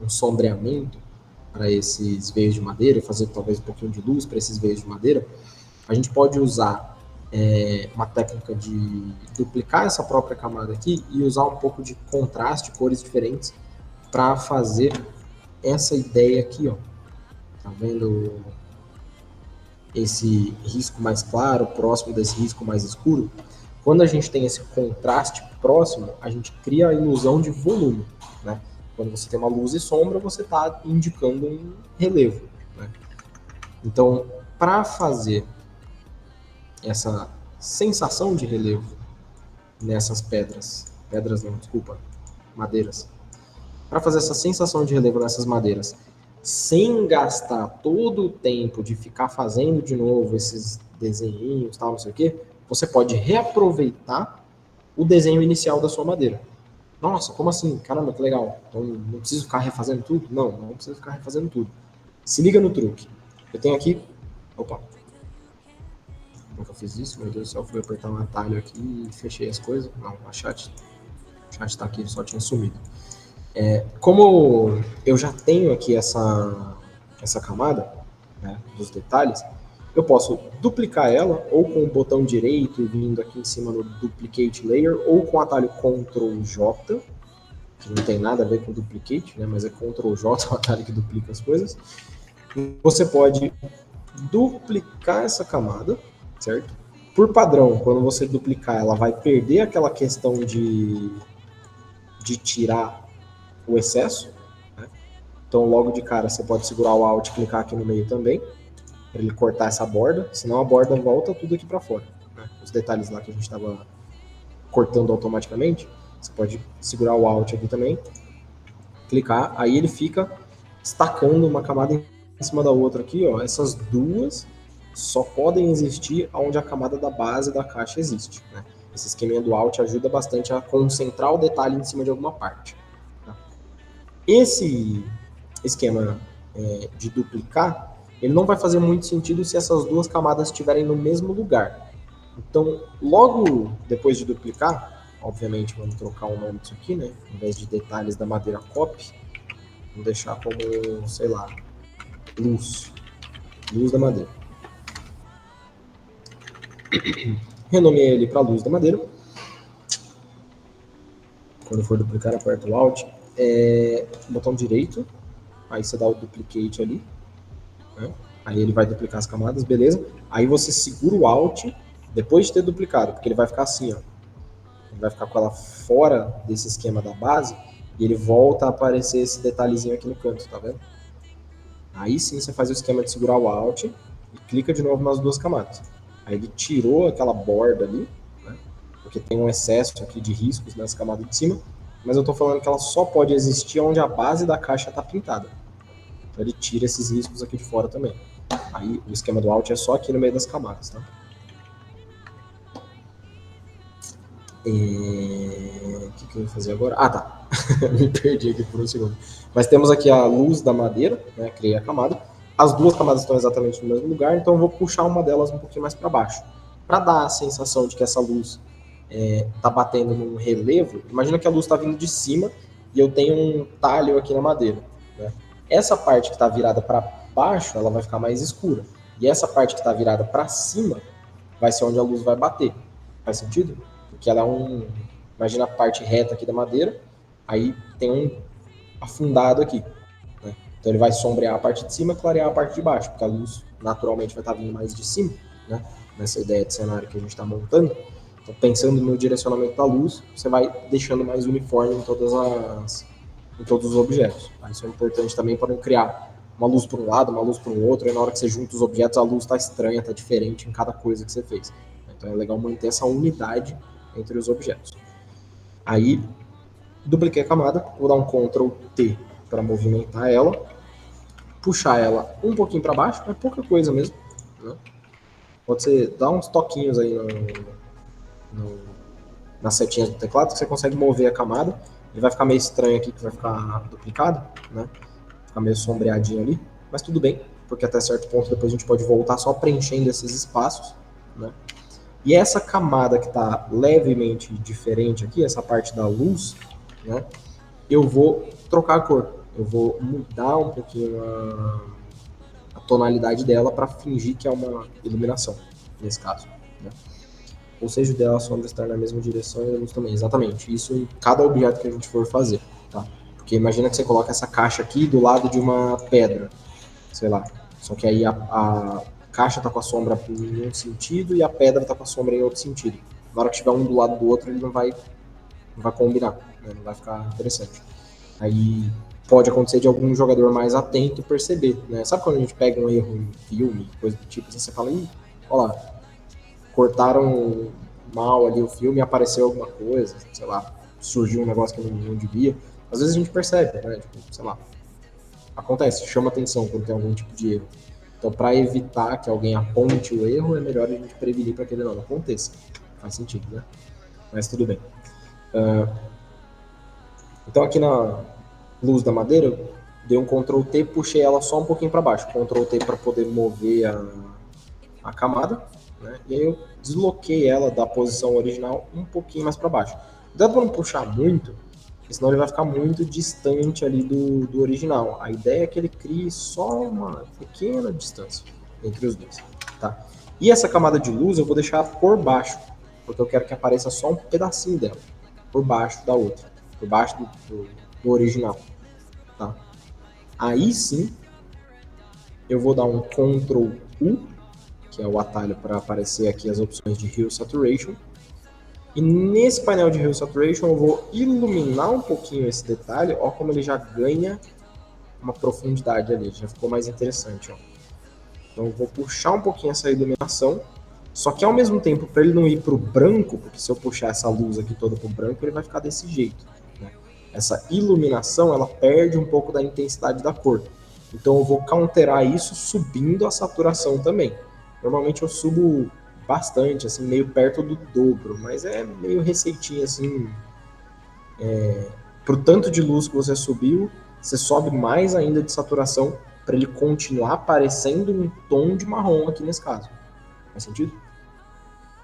sombreamento para esses veios de madeira, fazer talvez um pouquinho de luz para esses veios de madeira, a gente pode usar uma técnica de duplicar essa própria camada aqui e usar um pouco de contraste, cores diferentes, para fazer essa ideia aqui, ó. Tá vendo esse risco mais claro, próximo desse risco mais escuro? Quando a gente tem esse contraste próximo, a gente cria a ilusão de volume, né? Quando você tem uma luz e sombra, você está indicando um relevo, né? Então, para fazer essa sensação de relevo nessas pedras não, desculpa, madeiras, para fazer essa sensação de relevo nessas madeiras, sem gastar todo o tempo de ficar fazendo de novo esses desenhinhos, tal, não sei o quê, você pode reaproveitar o desenho inicial da sua madeira. Nossa, como assim? Caramba, que legal. Então não preciso ficar refazendo tudo? Não, não preciso ficar refazendo tudo. Se liga no truque. Eu tenho aqui. Opa. Como que eu fiz isso? Meu Deus do céu, fui apertar um atalho aqui e fechei as coisas. Não, o chat está aqui, só tinha sumido. Como eu já tenho aqui essa camada, né, dos detalhes, eu posso duplicar ela, ou com o botão direito, vindo aqui em cima no Duplicate Layer, ou com o atalho Ctrl J, que não tem nada a ver com Duplicate, né, mas é Ctrl J, o atalho que duplica as coisas. Você pode duplicar essa camada, certo? Por padrão, quando você duplicar, ela vai perder aquela questão de tirar o excesso, né? Então logo de cara você pode segurar o Alt e clicar aqui no meio também, para ele cortar essa borda, senão a borda volta tudo aqui para fora, né? Os detalhes lá que a gente estava cortando automaticamente, você pode segurar o Alt aqui também, clicar, aí ele fica estacando uma camada em cima da outra aqui, ó. Essas duas só podem existir onde a camada da base da caixa existe, né? Esse esqueminha do Alt ajuda bastante a concentrar o detalhe em cima de alguma parte. Tá? Esse esquema de duplicar, ele não vai fazer muito sentido se essas duas camadas estiverem no mesmo lugar. Então, logo depois de duplicar, obviamente vamos trocar o nome disso aqui, né? Em vez de detalhes da madeira copy, vamos deixar como, sei lá, luz da madeira. Renomeei ele para luz da madeira. Quando for duplicar, aperta o Alt. Botão direito, aí você dá o Duplicate ali, né? Aí ele vai duplicar as camadas, beleza? Aí você segura o Alt depois de ter duplicado, porque ele vai ficar assim, ó. Ele vai ficar com ela fora desse esquema da base e ele volta a aparecer esse detalhezinho aqui no canto, tá vendo? Aí sim você faz o esquema de segurar o Alt e clica de novo nas duas camadas. Aí ele tirou aquela borda ali, né? Porque tem um excesso aqui de riscos nessa camada de cima, mas eu estou falando que ela só pode existir onde a base da caixa está pintada. Então ele tira esses riscos aqui de fora também. Aí o esquema do Alt é só aqui no meio das camadas, tá? O que eu vou fazer agora? Ah, tá. Me perdi aqui por um segundo. Mas temos aqui a luz da madeira, né? Criei a camada. As duas camadas estão exatamente no mesmo lugar, então eu vou puxar uma delas um pouquinho mais para baixo. Para dar a sensação de que essa luz tá batendo num relevo, imagina que a luz está vindo de cima e eu tenho um talho aqui na madeira. Né? Essa parte que está virada para baixo, ela vai ficar mais escura. E essa parte que está virada para cima vai ser onde a luz vai bater. Faz sentido? Porque ela é um... Imagina a parte reta aqui da madeira, aí tem um afundado aqui. Né? Então ele vai sombrear a parte de cima e clarear a parte de baixo, porque a luz naturalmente vai estar vindo mais de cima, né? Nessa ideia de cenário que a gente está montando. Então, pensando no direcionamento da luz, você vai deixando mais uniforme em todos os objetos. Isso é importante também para não criar uma luz para um lado, uma luz para o outro, e na hora que você junta os objetos, a luz está estranha, está diferente em cada coisa que você fez. Então é legal manter essa unidade entre os objetos. Aí, dupliquei a camada, vou dar um Ctrl T para movimentar ela, puxar ela um pouquinho para baixo, é pouca coisa mesmo. Né? Pode ser dar uns toquinhos aí nas setinhas do teclado, que você consegue mover a camada. Ele vai ficar meio estranho aqui, que vai ficar duplicado, né? Ficar meio sombreadinho ali, mas tudo bem, porque até certo ponto depois a gente pode voltar só preenchendo esses espaços, né? E essa camada que está levemente diferente aqui, essa parte da luz, né? Eu vou trocar a cor, eu vou mudar um pouquinho a tonalidade dela para fingir que é uma iluminação, nesse caso. Né? Ou seja, o dela a sombra estar na mesma direção e a luz também. Exatamente, isso em cada objeto que a gente for fazer. Tá? Porque imagina que você coloca essa caixa aqui do lado de uma pedra, sei lá. Só que aí a caixa está com a sombra em um sentido e a pedra está com a sombra em outro sentido. Na hora que estiver um do lado do outro, ele não vai combinar, né? Não vai ficar interessante. Aí pode acontecer de algum jogador mais atento perceber, né? Sabe quando a gente pega um erro em filme, coisa do tipo, assim, você fala, ih, olha lá, cortaram mal ali o filme e apareceu alguma coisa, sei lá, surgiu um negócio que não devia. Às vezes a gente percebe, né? Tipo, sei lá, acontece, chama atenção quando tem algum tipo de erro. Então, para evitar que alguém aponte o erro, é melhor a gente prevenir para que ele não aconteça. Faz sentido, né? Mas tudo bem. Então, aqui na luz da madeira, eu dei um Ctrl T, puxei ela só um pouquinho para baixo. Ctrl T para poder mover a camada, né? E aí eu desloquei ela da posição original um pouquinho mais para baixo. Dá para não puxar muito, porque senão ele vai ficar muito distante ali do original. A ideia é que ele crie só uma pequena distância entre os dois, tá? E essa camada de luz eu vou deixar por baixo, porque eu quero que apareça só um pedacinho dela, por baixo da outra, por baixo do original, tá? Aí sim, eu vou dar um Ctrl U, que é o atalho para aparecer aqui as opções de Hue Saturation. E nesse painel de Hue Saturation eu vou iluminar um pouquinho esse detalhe. Ó como ele já ganha uma profundidade ali, já ficou mais interessante. Ó. Então eu vou puxar um pouquinho essa iluminação, só que ao mesmo tempo, para ele não ir para o branco, porque se eu puxar essa luz aqui toda para o branco, ele vai ficar desse jeito. Né? Essa iluminação, ela perde um pouco da intensidade da cor. Então eu vou counterar isso subindo a saturação também. Normalmente eu subo bastante, assim, meio perto do dobro, mas é meio receitinha, assim, pro tanto de luz que você subiu, você sobe mais ainda de saturação para ele continuar aparecendo um tom de marrom aqui nesse caso. Faz sentido?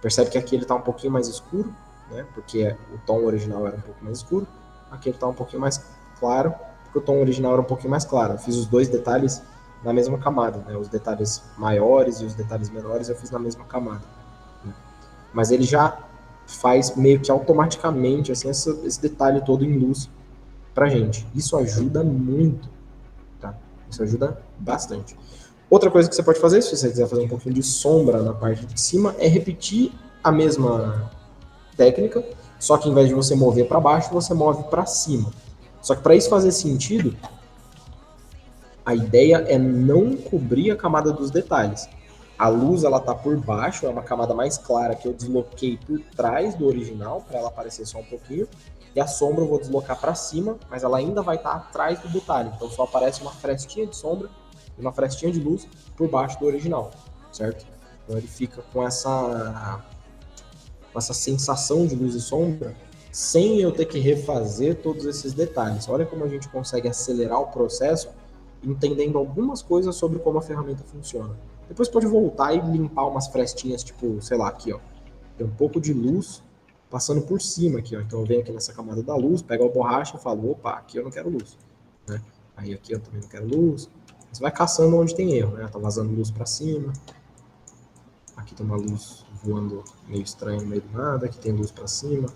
Percebe que aqui ele tá um pouquinho mais escuro, né? Porque o tom original era um pouco mais escuro, aqui ele tá um pouquinho mais claro, porque o tom original era um pouquinho mais claro. Eu fiz os dois detalhes na mesma camada, né? Os detalhes maiores e os detalhes menores eu fiz na mesma camada. Né? Mas ele já faz meio que automaticamente assim, esse detalhe todo em luz pra gente. Isso ajuda muito, tá? Isso ajuda bastante. Outra coisa que você pode fazer, se você quiser fazer um pouquinho de sombra na parte de cima, é repetir a mesma técnica, só que em vez de você mover para baixo, você move para cima. Só que para isso fazer sentido, a ideia é não cobrir a camada dos detalhes. A luz ela tá por baixo, é uma camada mais clara que eu desloquei por trás do original para ela aparecer só um pouquinho. E a sombra eu vou deslocar para cima, mas ela ainda vai estar atrás do detalhe. Então só aparece uma frestinha de sombra e uma frestinha de luz por baixo do original, certo? Então ele fica com essa sensação de luz e sombra sem eu ter que refazer todos esses detalhes. Olha como a gente consegue acelerar o processo entendendo algumas coisas sobre como a ferramenta funciona. Depois pode voltar e limpar umas frestinhas, tipo, sei lá, aqui, ó. Tem um pouco de luz passando por cima aqui, ó. Então eu venho aqui nessa camada da luz, pego a borracha e falo, opa, aqui eu não quero luz, né? Aí aqui eu também não quero luz. Você vai caçando onde tem erro, né? Tá vazando luz para cima. Aqui tem uma luz voando meio estranha no meio do nada, aqui tem luz para cima,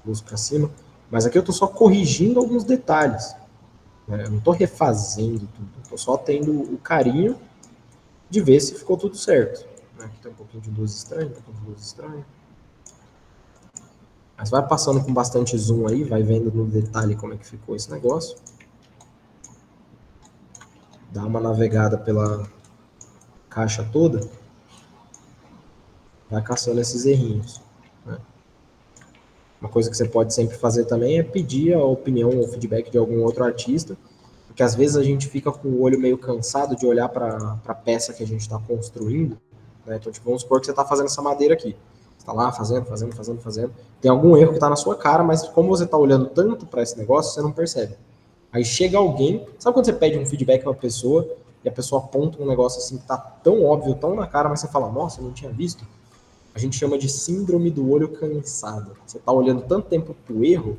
luz para cima. Mas aqui eu tô só corrigindo alguns detalhes, né? Eu não tô refazendo tudo, eu tô só tendo o carinho de ver se ficou tudo certo. Aqui tem um pouquinho de luz estranha, um pouquinho de luz estranha. Mas vai passando com bastante zoom aí, vai vendo no detalhe como é que ficou esse negócio. Dá uma navegada pela caixa toda, vai caçando esses errinhos, né? Uma coisa que você pode sempre fazer também é pedir a opinião ou feedback de algum outro artista, porque às vezes a gente fica com o olho meio cansado de olhar para a peça que a gente está construindo, né? Então, tipo, vamos supor que você está fazendo essa madeira aqui. Você está lá fazendo. Tem algum erro que está na sua cara, mas como você está olhando tanto para esse negócio, você não percebe. Aí chega alguém, sabe quando você pede um feedback para uma pessoa e a pessoa aponta um negócio assim que tá tão óbvio, tão na cara, mas você fala, nossa, eu não tinha visto? A gente chama de síndrome do olho cansado. Você tá olhando tanto tempo pro erro,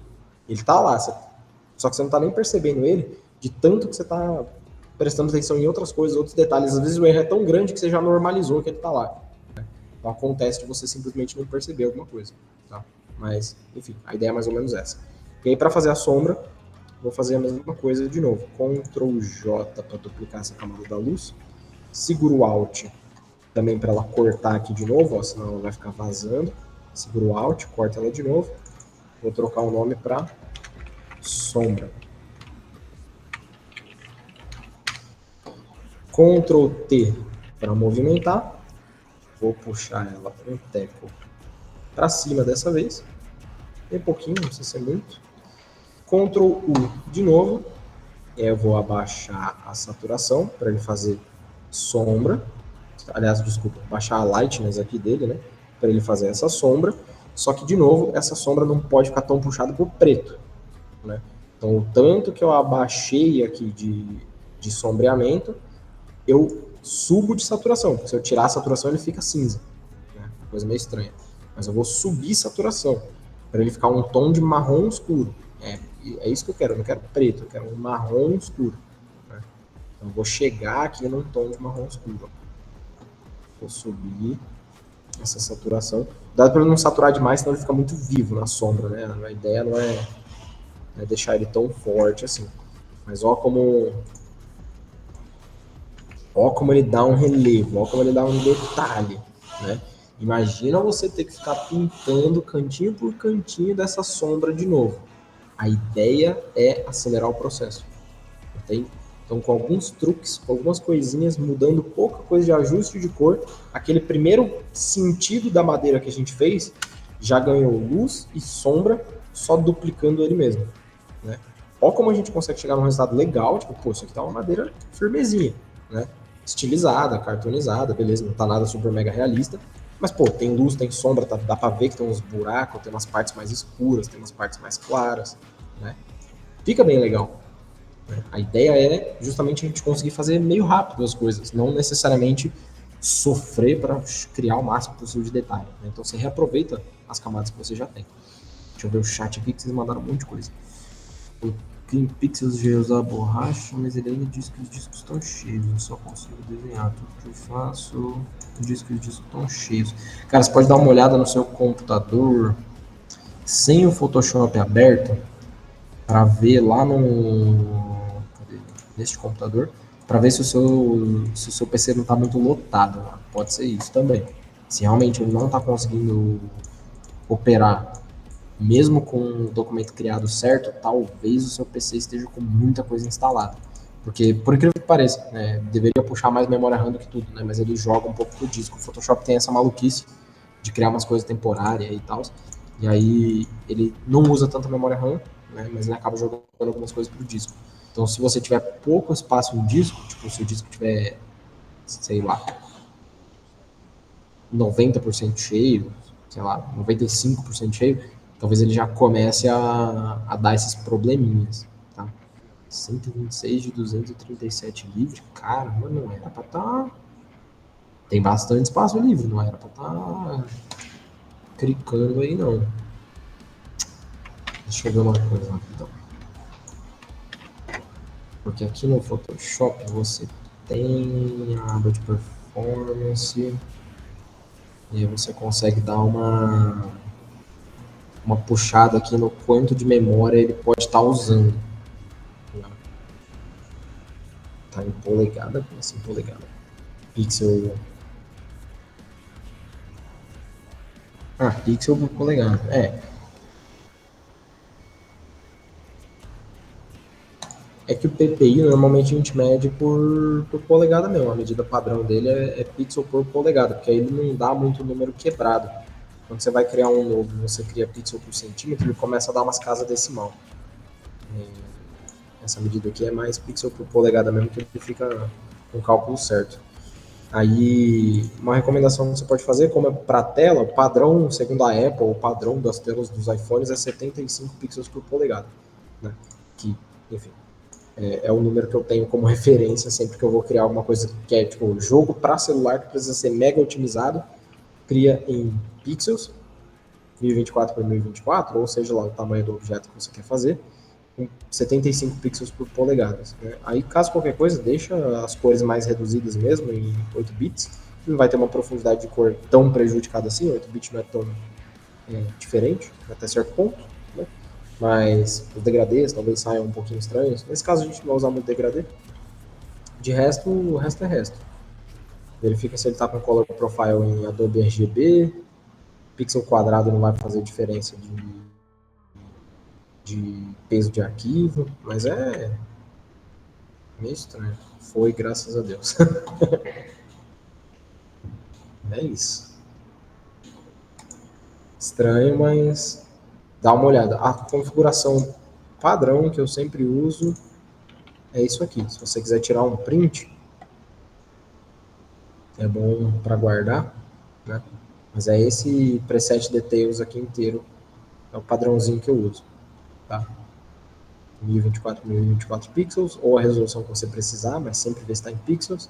ele tá lá, só que você não tá nem percebendo ele, de tanto que você tá prestando atenção em outras coisas, outros detalhes. Às vezes o erro é tão grande que você já normalizou que ele tá lá. Então acontece de você simplesmente não perceber alguma coisa, tá? Mas, enfim, a ideia é mais ou menos essa. E aí, para fazer a sombra, vou fazer a mesma coisa de novo. Ctrl J para duplicar essa camada da luz. Seguro o Alt também para ela cortar aqui de novo, ó, senão ela vai ficar vazando. Seguro o Alt, corta ela de novo. Vou trocar o nome para sombra. Ctrl T para movimentar. Vou puxar ela para um teco para cima dessa vez. Bem pouquinho, não precisa ser muito. Ctrl U de novo. Eu vou abaixar a saturação para ele fazer sombra. Aliás, desculpa, baixar a lightness aqui dele, né? Para ele fazer essa sombra. Só que, de novo, essa sombra não pode ficar tão puxada para o preto, né? Então, o tanto que eu abaixei aqui de sombreamento, eu subo de saturação. Porque se eu tirar a saturação, ele fica cinza, né? Coisa meio estranha. Mas eu vou subir saturação para ele ficar um tom de marrom escuro. É isso que eu quero. Eu não quero preto, eu quero um marrom escuro, né? Então, eu vou chegar aqui num tom de marrom escuro. Vou subir essa saturação. Dá para ele não saturar demais, senão ele fica muito vivo na sombra, né? A ideia não é deixar ele tão forte assim. Mas ó como ele dá um relevo, ó como ele dá um detalhe, né? Imagina você ter que ficar pintando cantinho por cantinho dessa sombra de novo. A ideia é acelerar o processo, entende? Então, com alguns truques, com algumas coisinhas, mudando pouca coisa de ajuste de cor, aquele primeiro sentido da madeira que a gente fez já ganhou luz e sombra só duplicando ele mesmo, né? Olha como a gente consegue chegar num resultado legal, tipo, pô, isso aqui tá uma madeira firmezinha, né? Estilizada, cartonizada, beleza, não tá nada super mega realista, mas, pô, tem luz, tem sombra, dá pra ver que tem uns buracos, tem umas partes mais escuras, tem umas partes mais claras, né? Fica bem legal. A ideia é justamente a gente conseguir fazer meio rápido as coisas, não necessariamente sofrer para criar o máximo possível de detalhe, né? Então você reaproveita as camadas que você já tem. Deixa eu ver o chat aqui que vocês mandaram um monte de coisa. O Clean Pixels já usar borracha, mas ele ainda diz que os discos estão cheios. Eu só consigo desenhar tudo que eu faço. Diz que os discos estão cheios. Cara, você pode dar uma olhada no seu computador sem o Photoshop aberto para ver lá neste computador, para ver se o seu PC não está muito lotado. Pode ser isso também. Se realmente ele não está conseguindo operar, mesmo com o documento criado certo, talvez o seu PC esteja com muita coisa instalada. Porque, por incrível que pareça, né, deveria puxar mais memória RAM do que tudo, né? Mas ele joga um pouco pro disco. O Photoshop tem essa maluquice de criar umas coisas temporárias e tal. E aí ele não usa tanta memória RAM, né? Mas ele acaba jogando algumas coisas pro disco. Então, se você tiver pouco espaço no disco, tipo, se o disco tiver, sei lá, 90% cheio, sei lá, 95% cheio, talvez ele já comece a dar esses probleminhas, tá? 126 de 237 livre, caramba, não era pra estar. Tem bastante espaço livre, não era pra estar clicando aí, não. Deixa eu ver uma coisa rapidão. Porque aqui no Photoshop você tem a aba de performance e aí você consegue dar uma puxada aqui no quanto de memória ele pode estar usando. Tá em polegada? Como assim polegada? Pixel. Ah, pixel por polegada. É que o PPI normalmente a gente mede por polegada mesmo. A medida padrão dele é pixel por polegada, porque aí ele não dá muito número quebrado. Quando você vai criar um novo, você cria pixel por centímetro, ele começa a dar umas casas decimal. Essa medida aqui é mais pixel por polegada mesmo, que ele fica com o cálculo certo. Aí, uma recomendação que você pode fazer, como é para tela, o padrão, segundo a Apple, o padrão das telas dos iPhones é 75 pixels por polegada, né? Que, enfim, é o número que eu tenho como referência sempre que eu vou criar alguma coisa que é tipo jogo para celular que precisa ser mega otimizado, cria em pixels, 1024 por 1024, ou seja lá o tamanho do objeto que você quer fazer, com 75 pixels por polegada. Né? Aí, caso qualquer coisa, deixa as cores mais reduzidas mesmo, em 8 bits, não vai ter uma profundidade de cor tão prejudicada assim, 8 bits não é tão diferente, até certo ponto, né? Mas os degradês talvez saiam um pouquinho estranhos. Nesse caso a gente não vai usar muito degradê. De resto, o resto é resto. Verifica se ele está com color profile em Adobe RGB, pixel quadrado não vai fazer diferença de peso de arquivo, mas é meio estranho. Foi, graças a Deus. É isso. Estranho, mas dá uma olhada. A configuração padrão que eu sempre uso é isso aqui. Se você quiser tirar um print, é bom para guardar, né? Mas é esse preset details aqui inteiro, é o padrãozinho que eu uso, tá? 1024 por 1024 pixels, ou a resolução que você precisar, mas sempre ver se está em pixels.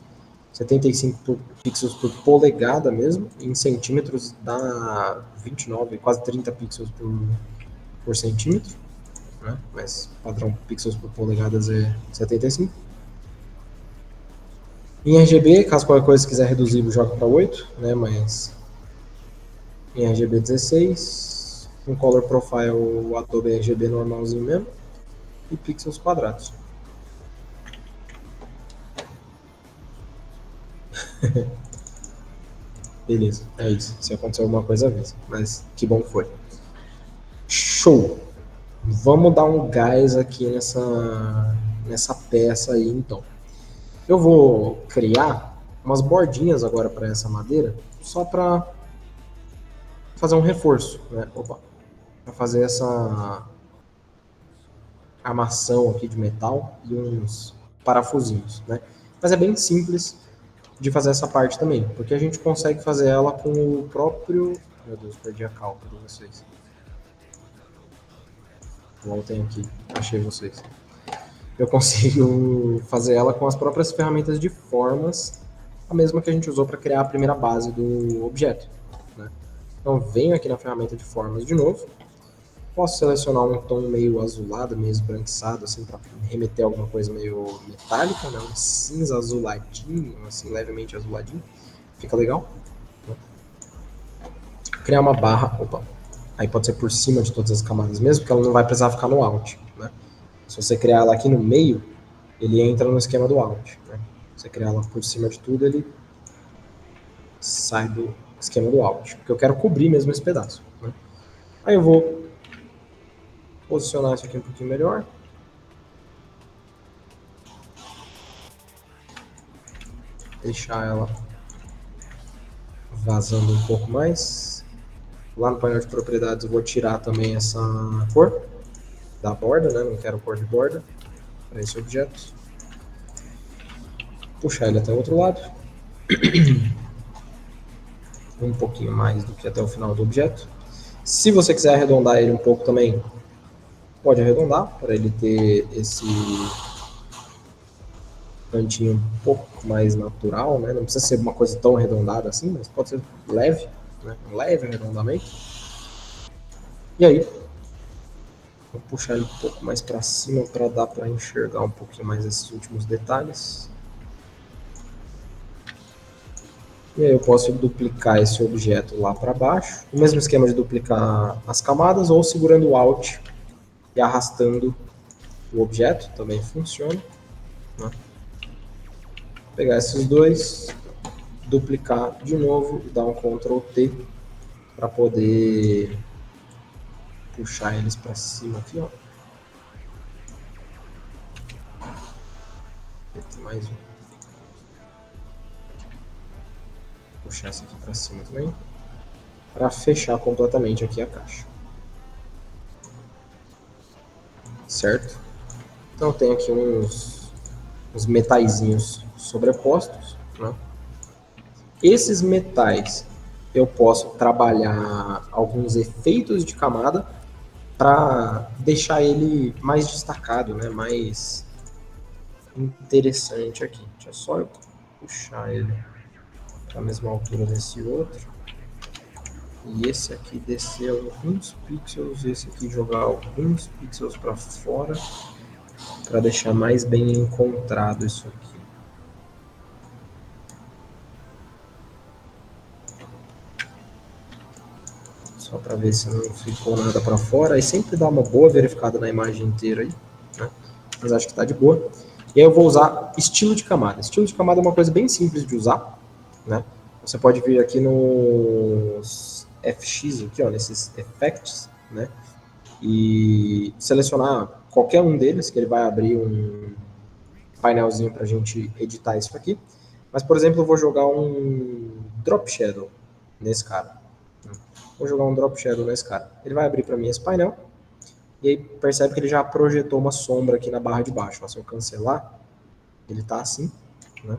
75 pixels por polegada mesmo, em centímetros dá 29, quase 30 pixels por centímetro, né? Mas padrão pixels por polegadas é 75. Em RGB, caso qualquer coisa quiser reduzir, joga para 8, né? Mas em RGB 16, com color profile o Adobe RGB normalzinho mesmo, e pixels quadrados. Beleza, é isso. Se acontecer alguma coisa, avisa. Mas que bom que foi. Show! Vamos dar um gás aqui nessa peça aí, então. Eu vou criar umas bordinhas agora para essa madeira, só para fazer um reforço, né? Opa, para fazer essa armação aqui de metal e uns parafusinhos, né? Mas é bem simples de fazer essa parte também, porque a gente consegue fazer ela com o próprio... Meu Deus, perdi a calca de vocês. Voltem aqui, achei vocês. Eu consigo fazer ela com as próprias ferramentas de formas, a mesma que a gente usou para criar a primeira base do objeto, né? Então venho aqui na ferramenta de formas de novo, posso selecionar um tom meio azulado, meio esbranquiçado, assim, para remeter a alguma coisa meio metálica, né? Um cinza azuladinho, assim, levemente azuladinho, fica legal. Né? Criar uma barra, opa, aí pode ser por cima de todas as camadas mesmo, porque ela não vai precisar ficar no alt, né? Se você criar ela aqui no meio, ele entra no esquema do alt, né? Se você criar ela por cima de tudo, ele sai do esquema do alt, porque eu quero cobrir mesmo esse pedaço, né? Aí eu vou posicionar isso aqui um pouquinho melhor. deixar ela vazando um pouco mais. Lá no painel de propriedades eu vou tirar também essa cor da borda, né? Não quero cor de borda para esse objeto. Puxar ele até o outro lado. Um pouquinho mais do que até o final do objeto. Se você quiser arredondar ele um pouco também, pode arredondar para ele ter esse cantinho um pouco mais natural, né? Não precisa ser uma coisa tão arredondada assim, mas pode ser leve, né? Um leve arredondamento. E aí, vou puxar ele um pouco mais para cima para dar para enxergar um pouquinho mais esses últimos detalhes. E aí eu posso duplicar esse objeto lá para baixo. O mesmo esquema de duplicar as camadas ou segurando o Alt e arrastando o objeto, também funciona. Né? Pegar esses dois, duplicar de novo e dar um Ctrl T para poder puxar eles para cima aqui, ó. Tem mais um. Puxar esse aqui para cima também, para fechar completamente aqui a caixa. Certo? Então tem aqui uns metaizinhos sobrepostos, né? Esses metais eu posso trabalhar alguns efeitos de camada para deixar ele mais destacado, né? Mais interessante aqui. Deixa só eu puxar ele para a mesma altura desse outro. E esse aqui descer alguns pixels, esse aqui jogar alguns pixels para fora, para deixar mais bem encontrado isso aqui. Só para ver se não ficou nada para fora. Aí sempre dá uma boa verificada na imagem inteira aí, né? Mas acho que está de boa. E aí eu vou usar estilo de camada. Estilo de camada é uma coisa bem simples de usar, né? Você pode vir aqui nos FX, aqui, ó, nesses effects, né? E selecionar qualquer um deles, que ele vai abrir um painelzinho para a gente editar isso aqui. Mas, por exemplo, eu vou jogar um Drop Shadow nesse cara. Vou jogar um Drop Shadow nesse cara. Ele vai abrir para mim esse painel. E aí percebe que ele já projetou uma sombra aqui na barra de baixo. Ó, se eu cancelar, ele tá assim, né?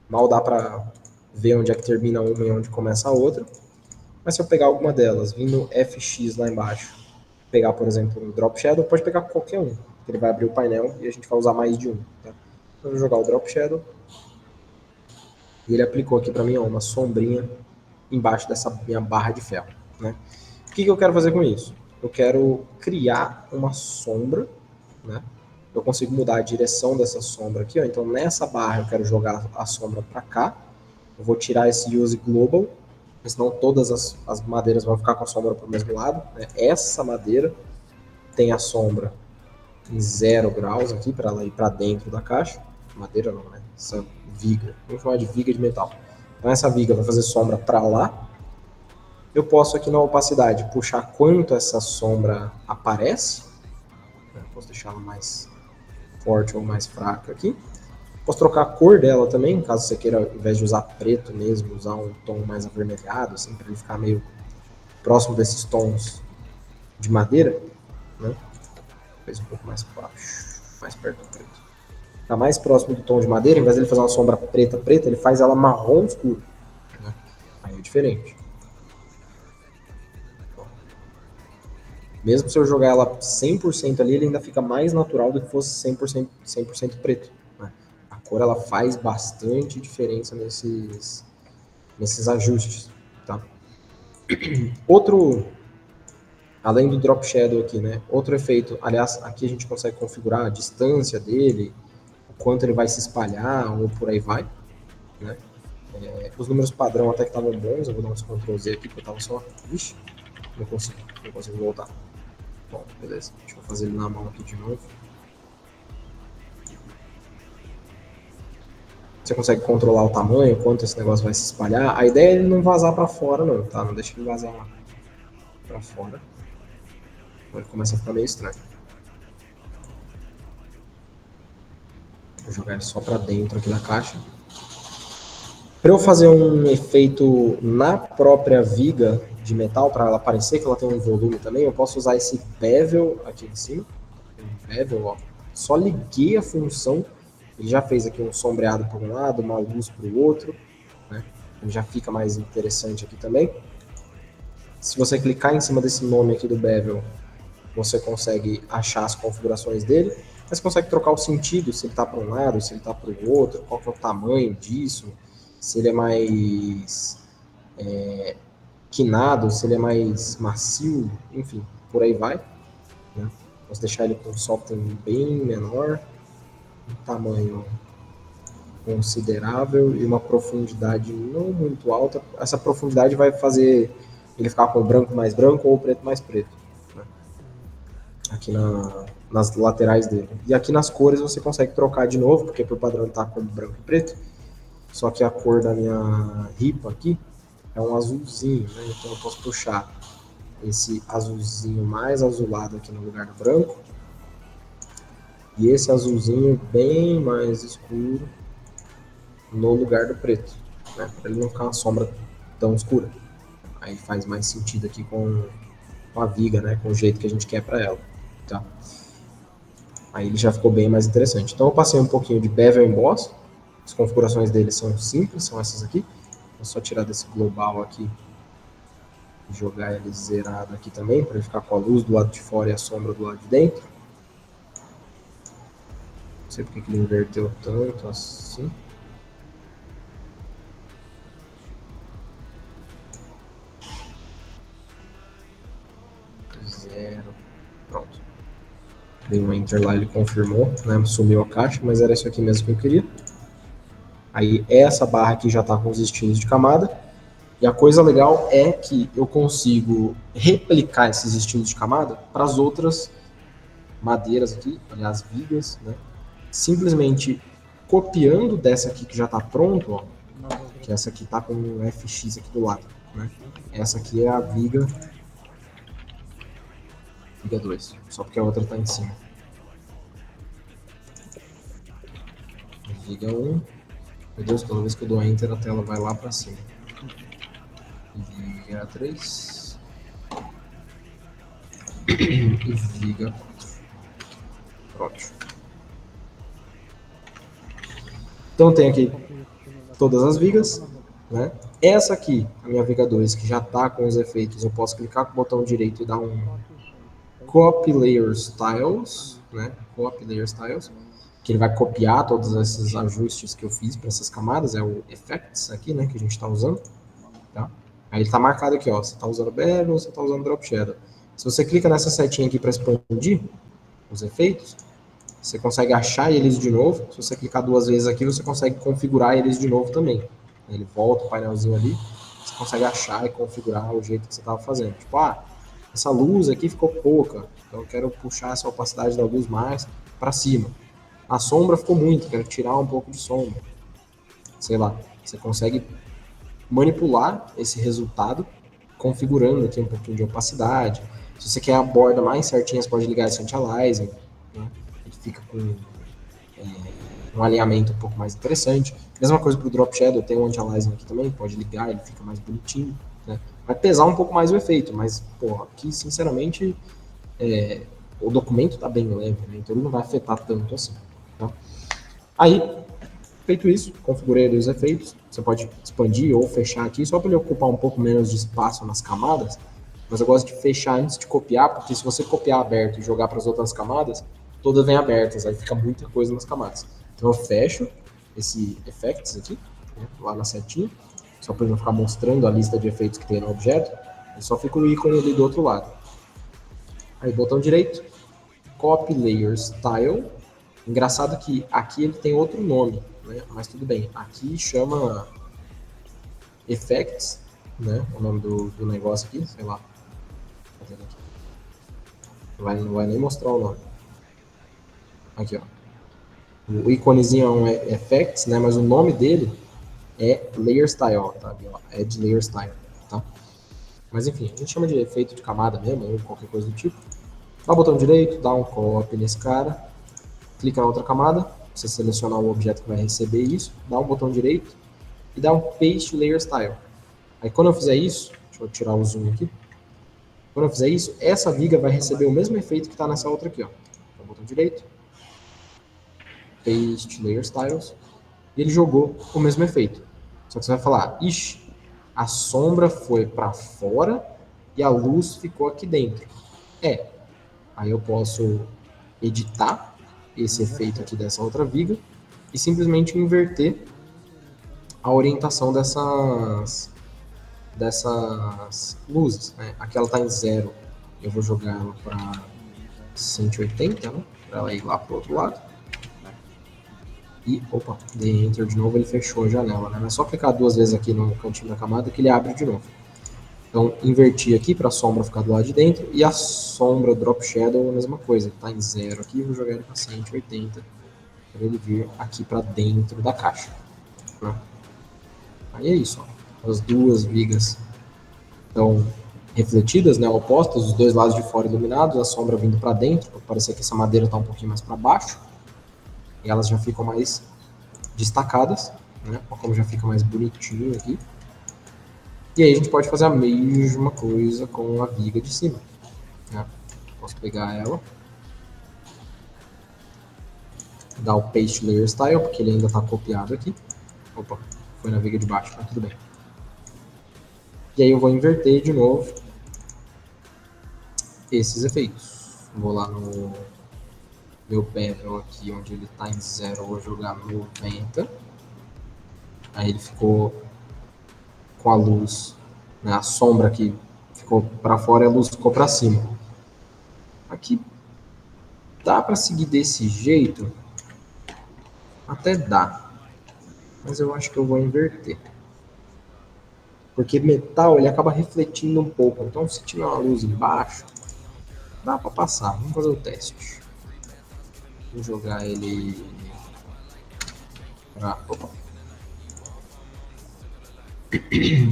Mal dá para ver onde é que termina uma e onde começa a outra. Mas se eu pegar alguma delas, vindo FX lá embaixo, pegar, por exemplo, um Drop Shadow, pode pegar qualquer um. Ele vai abrir o painel e a gente vai usar mais de um. Tá? Então, eu vou jogar o Drop Shadow. E ele aplicou aqui para mim, ó, uma sombrinha embaixo dessa minha barra de ferro, né? O que eu quero fazer com isso? Eu quero criar uma sombra, né? Eu consigo mudar a direção dessa sombra aqui, ó. Então nessa barra eu quero jogar a sombra para cá. Eu vou tirar esse Use Global, senão todas as madeiras vão ficar com a sombra para o mesmo lado, né? Essa madeira tem a sombra em 0 graus aqui, para ela ir para dentro da caixa. Madeira não, né? Essa viga, vamos chamar de viga de metal. Então essa viga vai fazer sombra para lá. Eu posso aqui na opacidade puxar quanto essa sombra aparece. Eu posso deixar ela mais forte ou mais fraca aqui. Posso trocar a cor dela também, caso você queira, ao invés de usar preto mesmo, usar um tom mais avermelhado, assim, para ele ficar meio próximo desses tons de madeira, né? Talvez um pouco mais baixo, mais perto do preto. Tá mais próximo do tom de madeira, ao invés de ele fazer uma sombra preta, ele faz ela marrom escuro, né? Aí é diferente. Mesmo se eu jogar ela 100% ali, ele ainda fica mais natural do que fosse 100% preto. Né? A cor ela faz bastante diferença nesses ajustes. Tá? Outro, além do Drop Shadow aqui, né? Outro efeito, aliás, aqui a gente consegue configurar a distância dele, o quanto ele vai se espalhar ou por aí vai. Né? Os números padrão até que estavam bons, eu vou dar uns Ctrl Z aqui, porque eu tava só... Ixi, não consigo voltar. Bom, beleza. Deixa eu fazer ele na mão aqui de novo. Você consegue controlar o tamanho, quanto esse negócio vai se espalhar. A ideia é ele não vazar para fora, não, tá? Não deixa ele vazar lá para fora. Ele começa a ficar meio estranho. Vou jogar ele só para dentro aqui da caixa. Para eu fazer um efeito na própria viga de metal, para ela parecer que ela tem um volume também, eu posso usar esse bevel aqui em cima. Um bevel, ó. Só liguei a função, ele já fez aqui um sombreado por um lado, uma luz para o outro, né? Ele já fica mais interessante aqui também. Se você clicar em cima desse nome aqui do bevel, você consegue achar as configurações dele, mas você consegue trocar o sentido, se ele está para um lado, se ele está para o outro, qual que é o tamanho disso, se ele é mais quinado, se ele é mais macio, enfim, por aí vai. Né? Vamos deixar ele com um software bem menor, um tamanho considerável e uma profundidade não muito alta. Essa profundidade vai fazer ele ficar com o branco mais branco ou o preto mais preto. Né? Aqui nas laterais dele. E aqui nas cores você consegue trocar de novo, porque por padrão ele está com branco e preto. Só que a cor da minha ripa aqui é um azulzinho, né? Então eu posso puxar esse azulzinho mais azulado aqui no lugar do branco. E esse azulzinho bem mais escuro no lugar do preto, né? Para ele não ficar uma sombra tão escura. Aí faz mais sentido aqui com a viga, né? Com o jeito que a gente quer para ela, tá? Aí ele já ficou bem mais interessante. Então eu passei um pouquinho de bevel emboss. As configurações dele são simples, são essas aqui. Vou só tirar desse global aqui e jogar ele zerado aqui também, para ele ficar com a luz do lado de fora e a sombra do lado de dentro. Não sei porque que ele inverteu tanto assim. Zero. Pronto. Dei um enter lá, ele confirmou, né? Sumiu a caixa, mas era isso aqui mesmo que eu queria. Aí essa barra aqui já está com os estilos de camada. E a coisa legal é que eu consigo replicar esses estilos de camada para as outras madeiras aqui, aliás, vigas, né? Simplesmente copiando dessa aqui que já está pronto, ó, que essa aqui está com um FX aqui do lado, né? Essa aqui é a viga 2, só porque a outra está em cima. Viga 1. Meu Deus, toda vez que eu dou Enter, a tela vai lá para cima. Viga 3. E viga 4. Pronto. Então tem aqui todas as vigas, né? Essa aqui, a minha viga 2, que já está com os efeitos, eu posso clicar com o botão direito e dar um Copy Layer Styles, né? Copy Layer Styles, que ele vai copiar todos esses ajustes que eu fiz para essas camadas, é o Effects aqui, né, que a gente está usando, tá? Aí ele está marcado aqui, ó, você está usando Bevel, você está usando Drop Shadow. Se você clica nessa setinha aqui para expandir os efeitos, você consegue achar eles de novo. Se você clicar 2 vezes aqui, você consegue configurar eles de novo também. Ele volta o painelzinho ali, você consegue achar e configurar o jeito que você estava fazendo. Tipo, essa luz aqui ficou pouca, então eu quero puxar essa opacidade da luz mais para cima. A sombra ficou muito, quero tirar um pouco de sombra. Sei lá, você consegue manipular esse resultado configurando aqui um pouquinho de opacidade. Se você quer a borda mais certinha, você pode ligar esse anti-aliasing, né? Ele fica com um alinhamento um pouco mais interessante. Mesma coisa para o Drop Shadow, tem um anti-aliasing aqui também, pode ligar, ele fica mais bonitinho. Né? Vai pesar um pouco mais o efeito, mas pô, aqui sinceramente o documento está bem leve, né? Então ele não vai afetar tanto assim. Tá? Aí, feito isso, configurei ali os efeitos. Você pode expandir ou fechar aqui, só para ele ocupar um pouco menos de espaço nas camadas. Mas eu gosto de fechar antes de copiar, porque se você copiar aberto e jogar para as outras camadas, todas vêm abertas, aí fica muita coisa nas camadas. Então eu fecho esse Effects aqui, né, lá na setinha, só para não ficar mostrando a lista de efeitos que tem no objeto. E só fica o ícone ali do outro lado. Aí botão direito, Copy Layer Style. Engraçado que aqui ele tem outro nome, né? Mas tudo bem. Aqui chama Effects, né? O nome do negócio aqui, sei lá. Não vai nem mostrar o nome. Aqui, ó. O iconezinho é um Effects, né? Mas o nome dele é Layer Style, tá? Aqui, ó. Add Layer Style, tá? Mas enfim, a gente chama de efeito de camada mesmo, ou qualquer coisa do tipo. Dá o botão direito, dá um copy nesse cara, clica na outra camada, você selecionar o objeto que vai receber isso, dá um botão direito, e dar um Paste Layer Style. Aí quando eu fizer isso, deixa eu tirar o zoom aqui. Quando eu fizer isso, essa viga vai receber o mesmo efeito que está nessa outra aqui, ó. Então, botão direito, Paste Layer Styles, e ele jogou o mesmo efeito. Só que você vai falar, ixi, a sombra foi para fora e a luz ficou aqui dentro. Aí eu posso editar esse efeito aqui dessa outra viga e simplesmente inverter a orientação dessas luzes. Né? Aqui ela está em 0, eu vou jogar ela para 180, né? Para ela ir lá para o outro lado. E, opa, dei Enter de novo, ele fechou a janela. Né? É só clicar 2 vezes aqui no cantinho da camada que ele abre de novo. Então, inverti aqui para a sombra ficar do lado de dentro e a sombra Drop Shadow a mesma coisa. Está em 0 aqui, vou jogar ele para 180 para ele vir aqui para dentro da caixa. Né? Aí é isso, ó. As duas vigas estão refletidas, né, opostas, os dois lados de fora iluminados, a sombra vindo para dentro, para parecer que essa madeira está um pouquinho mais para baixo, e elas já ficam mais destacadas, né, como já fica mais bonitinho aqui. E aí a gente pode fazer a mesma coisa com a viga de cima. Né? Posso pegar ela, dar o Paste Layer Style, porque ele ainda está copiado aqui. Opa, foi na viga de baixo, mas tudo bem. E aí eu vou inverter de novo esses efeitos. Vou lá no meu bevel aqui, onde ele está em 0, eu vou jogar 90. Aí ele ficou com a luz, né, a sombra aqui ficou para fora e a luz ficou para cima. Aqui dá para seguir desse jeito? Até dá, mas eu acho que eu vou inverter. Porque metal ele acaba refletindo um pouco, então se tiver uma luz embaixo, dá para passar. Vamos fazer o teste. Vou jogar ele pra... Opa. Cadê?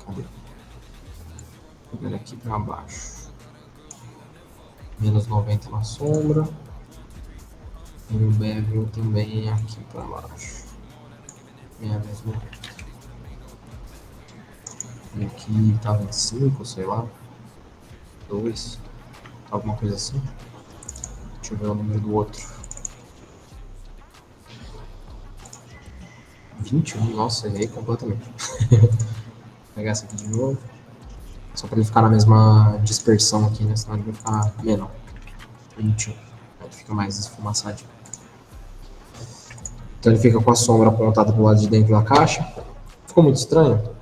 Vou jogar ele aqui para baixo. Menos 90 na sombra. E o bevel também aqui para baixo. Menos 90. E aqui tava em 5, sei lá. 2. Alguma coisa assim. Deixa eu ver o número do outro. 21, nossa, errei completamente. Vou pegar essa aqui de novo. Só para ele ficar na mesma dispersão aqui, né? Senão ele vai ficar menor. 21. Aí fica mais esfumaçadinho. Então ele fica com a sombra apontada pro lado de dentro da caixa. Ficou muito estranho?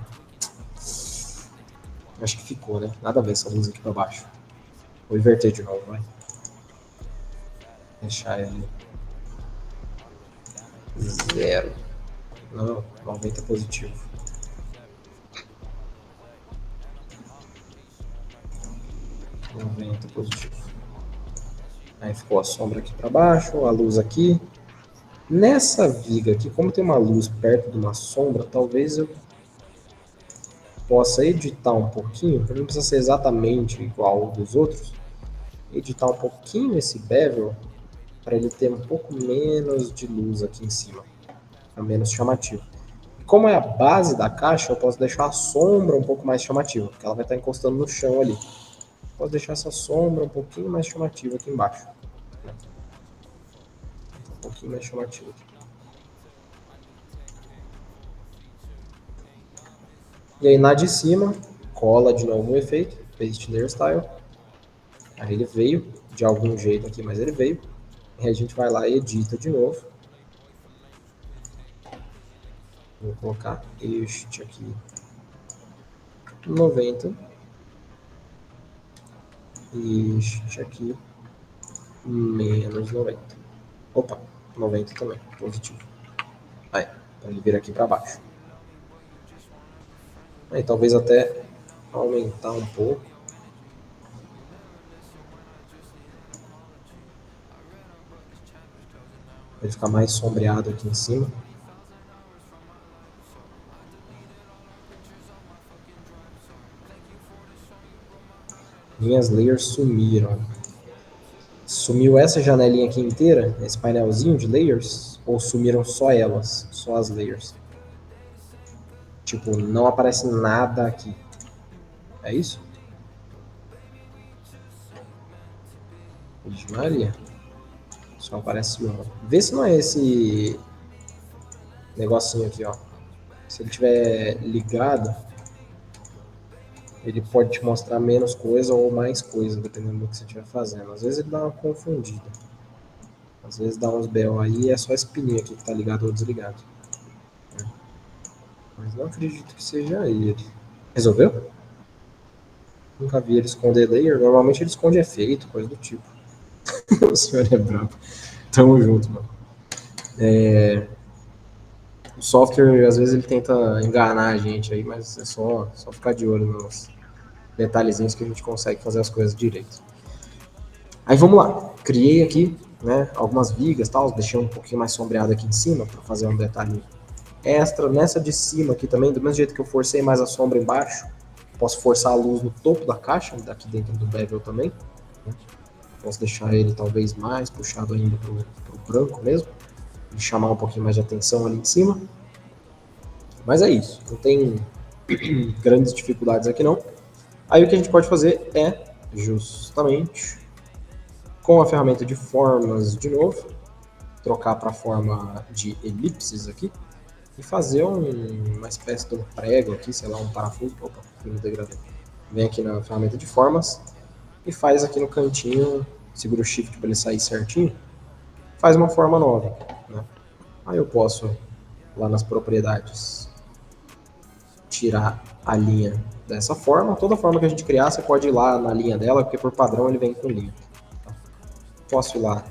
Acho que ficou, né? Nada a ver essa luz aqui para baixo. Vou inverter de novo, vai. Deixar ele 0. Não, 90 positivo. Positivo. Aí ficou a sombra aqui para baixo, a luz aqui. Nessa viga aqui, como tem uma luz perto de uma sombra, talvez eu possa editar um pouquinho, não precisa ser exatamente igual ao dos outros, editar um pouquinho esse bevel para ele ter um pouco menos de luz aqui em cima, ficar menos chamativo. E como é a base da caixa, eu posso deixar a sombra um pouco mais chamativa, porque ela vai estar encostando no chão ali. Posso deixar essa sombra um pouquinho mais chamativa aqui embaixo. Um pouquinho mais chamativa aqui. E aí na de cima, cola de novo o efeito, Paste Layer Style. Aí ele veio, de algum jeito aqui, mas ele veio. E a gente vai lá e edita de novo. Vou colocar este aqui 90. E este aqui menos 90. Opa, 90 também, positivo. Aí, para ele vir aqui para baixo. Aí talvez até aumentar um pouco. Para ele ficar mais sombreado aqui em cima. Minhas layers sumiram. Sumiu essa janelinha aqui inteira, esse painelzinho de layers, ou sumiram só elas, só as layers? Tipo, não aparece nada aqui. É isso? Vixe Maria. Só aparece uma. Vê se não é esse negocinho aqui, ó. Se ele tiver ligado, ele pode te mostrar menos coisa ou mais coisa, dependendo do que você estiver fazendo. Às vezes ele dá uma confundida. Às vezes dá uns BO aí e é só esse pininho aqui que tá ligado ou desligado. Mas não acredito que seja ele. Resolveu? Nunca vi ele esconder layer. Normalmente ele esconde efeito, coisa do tipo. O senhor é brabo. Tamo junto, mano. O software, às vezes, ele tenta enganar a gente aí, mas é só ficar de olho nos detalhezinhos que a gente consegue fazer as coisas direito. Aí vamos lá. Criei aqui, né, algumas vigas e tal, deixei um pouquinho mais sombreado aqui em cima para fazer um detalhe extra. Nessa de cima aqui também, do mesmo jeito que eu forcei mais a sombra embaixo, posso forçar a luz no topo da caixa, daqui dentro do bevel também. Né? Posso deixar ele talvez mais puxado ainda pro branco mesmo, e chamar um pouquinho mais de atenção ali em cima. Mas é isso, não tem grandes dificuldades aqui não. Aí o que a gente pode fazer é justamente com a ferramenta de formas de novo, trocar para a forma de elipses aqui e fazer uma espécie de um prego aqui, sei lá, um parafuso. Opa, fui no degradê. Vem aqui na ferramenta de formas e faz aqui no cantinho, segura o shift para ele sair certinho, faz uma forma nova. Né? Aí eu posso, lá nas propriedades, tirar a linha dessa forma. Toda forma que a gente criar, você pode ir lá na linha dela, porque por padrão ele vem com linha. Posso ir lá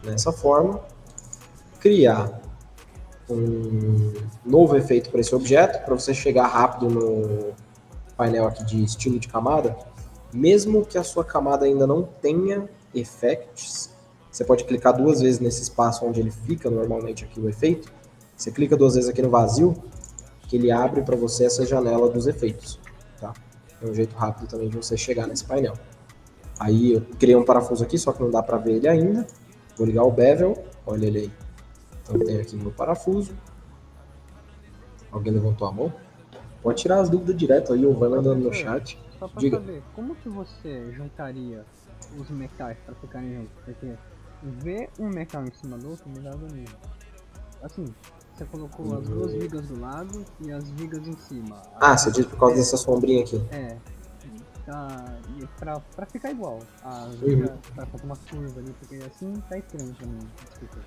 nessa forma, criar um novo efeito para esse objeto, para você chegar rápido no painel aqui de estilo de camada. Mesmo que a sua camada ainda não tenha effects, você pode clicar duas vezes nesse espaço onde ele fica normalmente aqui o efeito. Você clica duas vezes aqui no vazio, que ele abre para você essa janela dos efeitos. Tá? É um jeito rápido também de você chegar nesse painel. Aí eu criei um parafuso aqui, só que não dá para ver ele ainda. Vou ligar o bevel, olha ele aí. Então eu tenho aqui meu parafuso. Alguém levantou a mão? Pode tirar as dúvidas direto aí, ou vai mandando no chat. Só pra Diga. saber, como que você juntaria os metais pra ficarem juntos? Porque ver um metal em cima do outro me dá agonia. Assim, você colocou as duas vigas do lado e as vigas em cima. Ah, você diz por causa dessa sombrinha aqui. É. E pra ficar igual. A Uhum. viga pra fazer uma curva ali, porque assim tá estranho pra mim. Desculpa.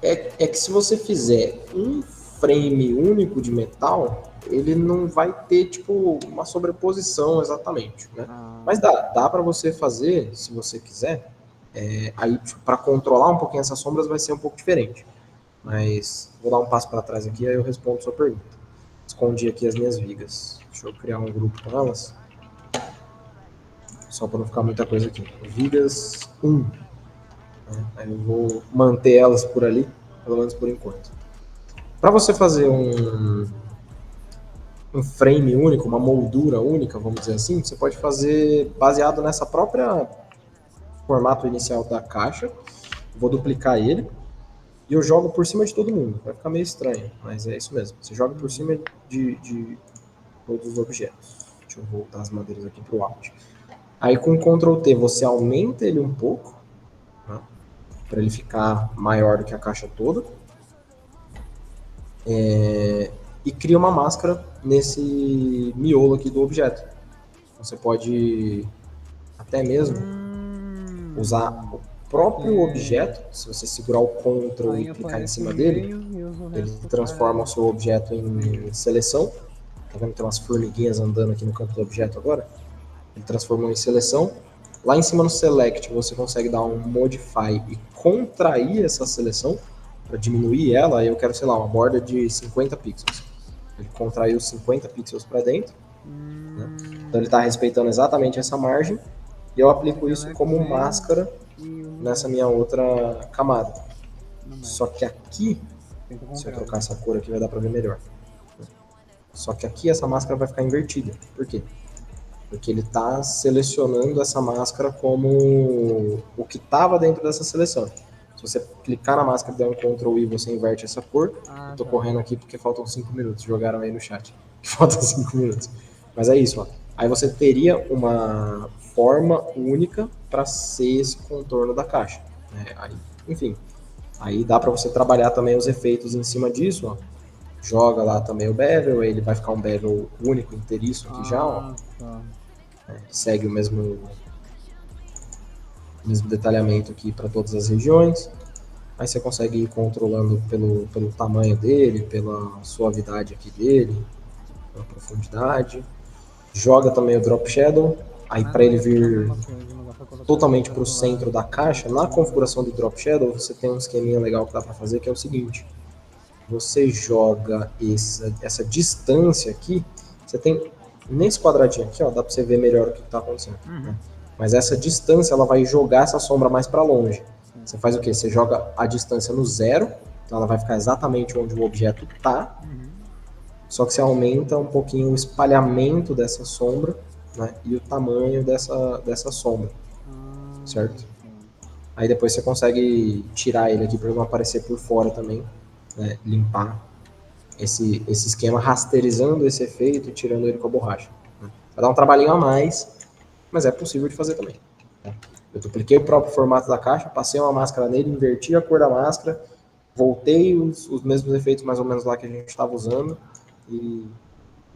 É que se você fizer um frame único de metal, ele não vai ter, tipo, uma sobreposição exatamente, né? Mas dá para você fazer, se você quiser. Aí, tipo, para controlar um pouquinho essas sombras vai ser um pouco diferente. Mas vou dar um passo para trás aqui, aí eu respondo sua pergunta. Escondi aqui as minhas vigas. Deixa eu criar um grupo com elas. Só para não ficar muita coisa aqui. Vigas 1. Aí eu vou manter elas por ali, pelo menos por enquanto. Para você fazer um frame único, uma moldura única, vamos dizer assim, você pode fazer baseado nessa própria formato inicial da caixa. Vou duplicar ele e eu jogo por cima de todo mundo. Vai ficar meio estranho, mas é isso mesmo. Você joga por cima de todos os objetos. Deixa eu voltar as madeiras aqui para o Alt. Aí com Ctrl T você aumenta ele um pouco, né, para ele ficar maior do que a caixa toda. E cria uma máscara nesse miolo aqui do objeto. Você pode até mesmo usar o próprio objeto, se você segurar o Ctrl e clicar em cima dele, ele transforma o seu objeto em seleção. Tá vendo que tem umas formiguinhas andando aqui no canto do objeto agora? Ele transformou em seleção. Lá em cima no Select você consegue dar um Modify e contrair essa seleção para diminuir ela. Aí eu quero, sei lá, uma borda de 50 pixels. Ele contraiu 50 pixels para dentro. Né? Então ele está respeitando exatamente essa margem. E eu aplico isso como máscara nessa minha outra camada. Só que aqui, se eu trocar essa cor aqui vai dar para ver melhor. Só que aqui essa máscara vai ficar invertida. Por quê? Porque ele está selecionando essa máscara como o que estava dentro dessa seleção. Se você clicar na máscara e der um Ctrl I, você inverte essa cor. Ah, Eu tô tá. correndo aqui porque faltam 5 minutos. Jogaram aí no chat. Que faltam 5 minutos. Mas é isso, ó. Aí você teria uma forma única para ser esse contorno da caixa. Né? Aí, enfim, aí dá para você trabalhar também os efeitos em cima disso, ó. Joga lá também o bevel, aí ele vai ficar um bevel único, inteiriço aqui já, ó. Ah, tá. Segue o mesmo detalhamento aqui para todas as regiões. Aí você consegue ir controlando pelo tamanho dele, pela suavidade aqui dele, pela profundidade. Joga também o Drop Shadow, aí Ah, para não, ele é sempre a vir mesma coisa, não dá pra colocar as totalmente sombras para o do lado. centro da caixa, na configuração do Drop Shadow você tem um esqueminha legal que dá para fazer, que é o seguinte. Você joga essa distância aqui, você tem nesse quadradinho aqui, ó, dá para você ver melhor o que está acontecendo. Né? Mas essa distância ela vai jogar essa sombra mais para longe. Você faz o quê? Você joga a distância no zero, então ela vai ficar exatamente onde o objeto está, só que você aumenta um pouquinho o espalhamento dessa sombra, né, e o tamanho dessa sombra, certo? Aí depois você consegue tirar ele aqui para não aparecer por fora também, né, limpar esse esquema rasterizando esse efeito e tirando ele com a borracha. Né? Vai dar um trabalhinho a mais, mas é possível de fazer também. Tá? Eu dupliquei o próprio formato da caixa, passei uma máscara nele, inverti a cor da máscara, voltei os mesmos efeitos mais ou menos lá que a gente estava usando e,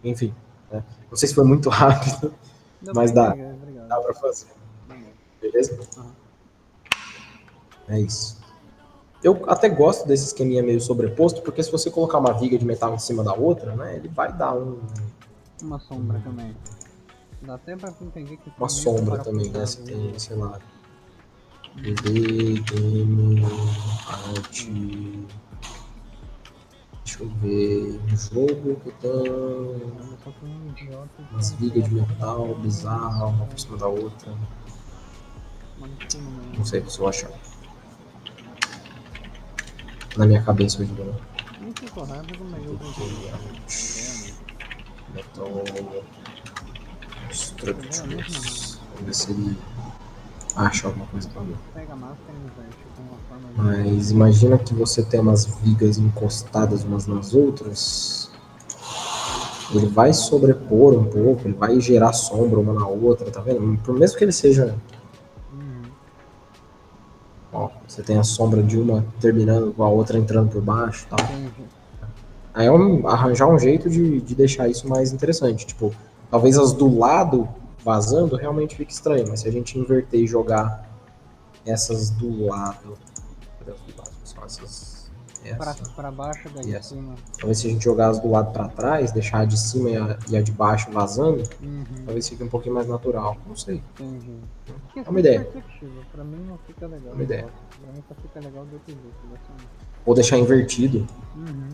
enfim. Né? Não sei se foi muito rápido, Deu pra mas dá entender, obrigado. para fazer. Beleza. Beleza? Aham. É isso. Eu até gosto desse esqueminha meio sobreposto, porque se você colocar uma viga de metal em cima da outra, né, ele vai dar Uma sombra também. Dá até pra entender que uma foi meio que sombra também, né? Você parafusado. tem, sei lá, PV, Game, Art. Deixa eu ver. Um jogo que tem Eu só fui um idiota que umas não vigas de coloca metal bizarra, uma por cima da outra. Mano, que no meio. Não sei se eu achar. Na minha cabeça hoje não. Não ficou rápido, mas eu consegui. Metal Primeiramente, não. Structures. Vamos ver se ele acha alguma coisa pra mim. Pega a máscara e inverte com uma forma de... Mas imagina que você tem umas vigas encostadas umas nas outras. Ele vai sobrepor um pouco, ele vai gerar sombra uma na outra, tá vendo? Por mesmo que ele seja. Ó, você tem a sombra de uma terminando com a outra entrando por baixo e tal. Entendi. Aí é arranjar um jeito de deixar isso mais interessante. Tipo, talvez as do lado vazando realmente fique estranho, mas se a gente inverter e jogar essas do lado. Cadê as do lado? Só essas. Pra baixo da E de essa. cima. Talvez se a gente jogar as do lado para trás, deixar a de cima e a de baixo vazando, talvez fique um pouquinho mais natural. Não sei. Entendi. É uma ideia. Perspectiva. Pra mim não fica legal. Uma ideia. Pra mim só fica legal do outro jeito. Dessa... Ou deixar invertido. Uhum.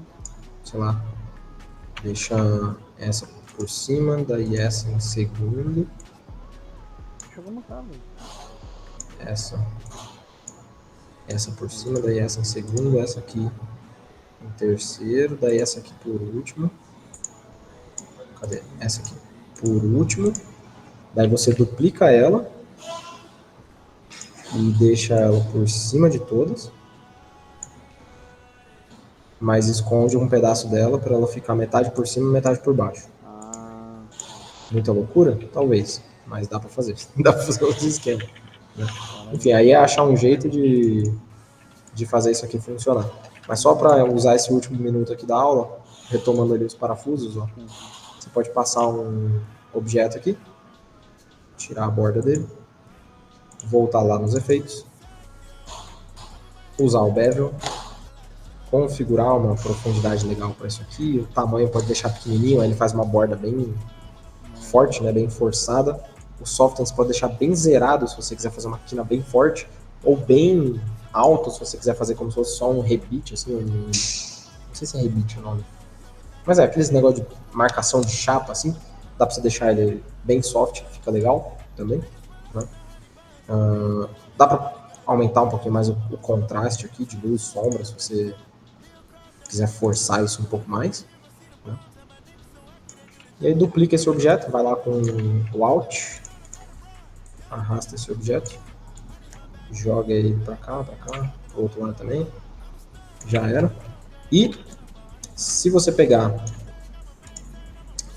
Sei lá. Deixa essa por cima, daí essa em segundo. Chegou no cabo. Essa por cima, daí essa em segundo, essa aqui em terceiro, daí essa aqui por último. Cadê? Essa aqui por último. Daí você duplica ela e deixa ela por cima de todas, mas esconde um pedaço dela para ela ficar metade por cima e metade por baixo. Muita loucura? Talvez, mas dá para fazer. Dá para fazer outro esquema. Né? Enfim, aí é achar um jeito de fazer isso aqui funcionar. Mas só para usar esse último minuto aqui da aula, retomando ali os parafusos, ó, você pode passar um objeto aqui, tirar a borda dele, voltar lá nos efeitos, usar o bevel, configurar uma profundidade legal para isso aqui, o tamanho pode deixar pequenininho, aí ele faz uma borda bem forte, né, bem forçada. O softness você pode deixar bem zerado se você quiser fazer uma quina bem forte, ou bem alto se você quiser fazer como se fosse só um rebite, assim, não sei se é rebite o nome. Mas é, aqueles negócio de marcação de chapa, assim, dá pra você deixar ele bem soft, fica legal também. Né? Dá pra aumentar um pouquinho mais o contraste aqui de luz e sombra, se você quiser forçar isso um pouco mais. Né? E aí duplica esse objeto, vai lá com o Alt, arrasta esse objeto, joga ele para cá, pro outro lado também, já era. E se você pegar,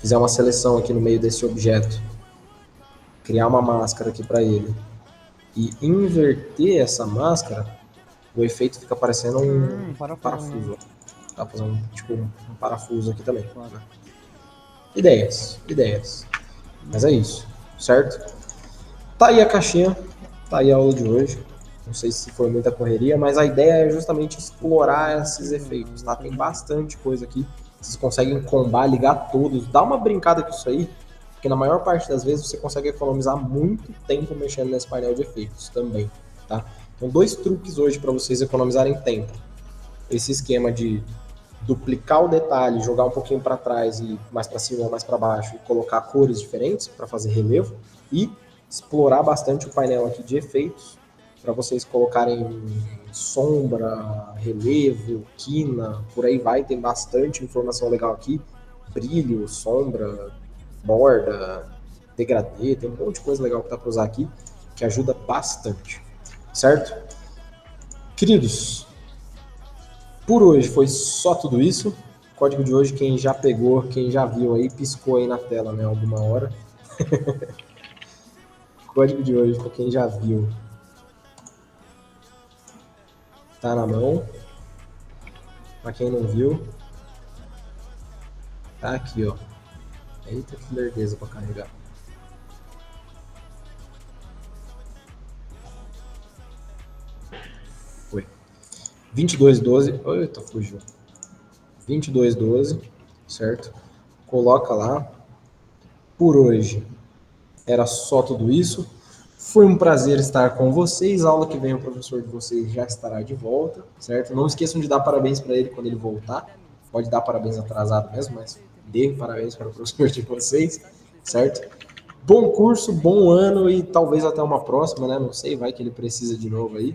fizer uma seleção aqui no meio desse objeto, criar uma máscara aqui para ele e inverter essa máscara, o efeito fica parecendo um parafuso. Tá fazendo tipo um parafuso aqui também. Né? Ideias. Mas é isso, certo? Tá aí a caixinha, tá aí a aula de hoje. Não sei se foi muita correria, mas a ideia é justamente explorar esses efeitos, tá? Tem bastante coisa aqui. Vocês conseguem combar, ligar todos. Dá uma brincada com isso aí, porque na maior parte das vezes você consegue economizar muito tempo mexendo nesse painel de efeitos também, tá? Então, 2 truques hoje para vocês economizarem tempo. Esse esquema de duplicar o detalhe, jogar um pouquinho para trás e mais para cima ou mais para baixo e colocar cores diferentes para fazer relevo e explorar bastante o painel aqui de efeitos para vocês colocarem sombra, relevo, quina, por aí vai, tem bastante informação legal aqui, brilho, sombra, borda, degradê, tem um monte de coisa legal que dá para usar aqui que ajuda bastante, certo? Queridos, por hoje foi só tudo isso. O código de hoje, quem já pegou, quem já viu aí, piscou aí na tela, né, alguma hora. O código de hoje, para quem já viu, tá na mão. Para quem não viu, tá aqui, ó. Eita, que lerdeza para carregar. Foi. 2212. Eita, fugiu. 2212, certo? Coloca lá. Por hoje era só tudo isso. Foi um prazer estar com vocês. A aula que vem o professor de vocês já estará de volta, certo? Não esqueçam de dar parabéns para ele quando ele voltar. Pode dar parabéns atrasado mesmo, mas dê parabéns para o professor de vocês, certo? Bom curso, bom ano e talvez até uma próxima, né? Não sei, vai que ele precisa de novo aí.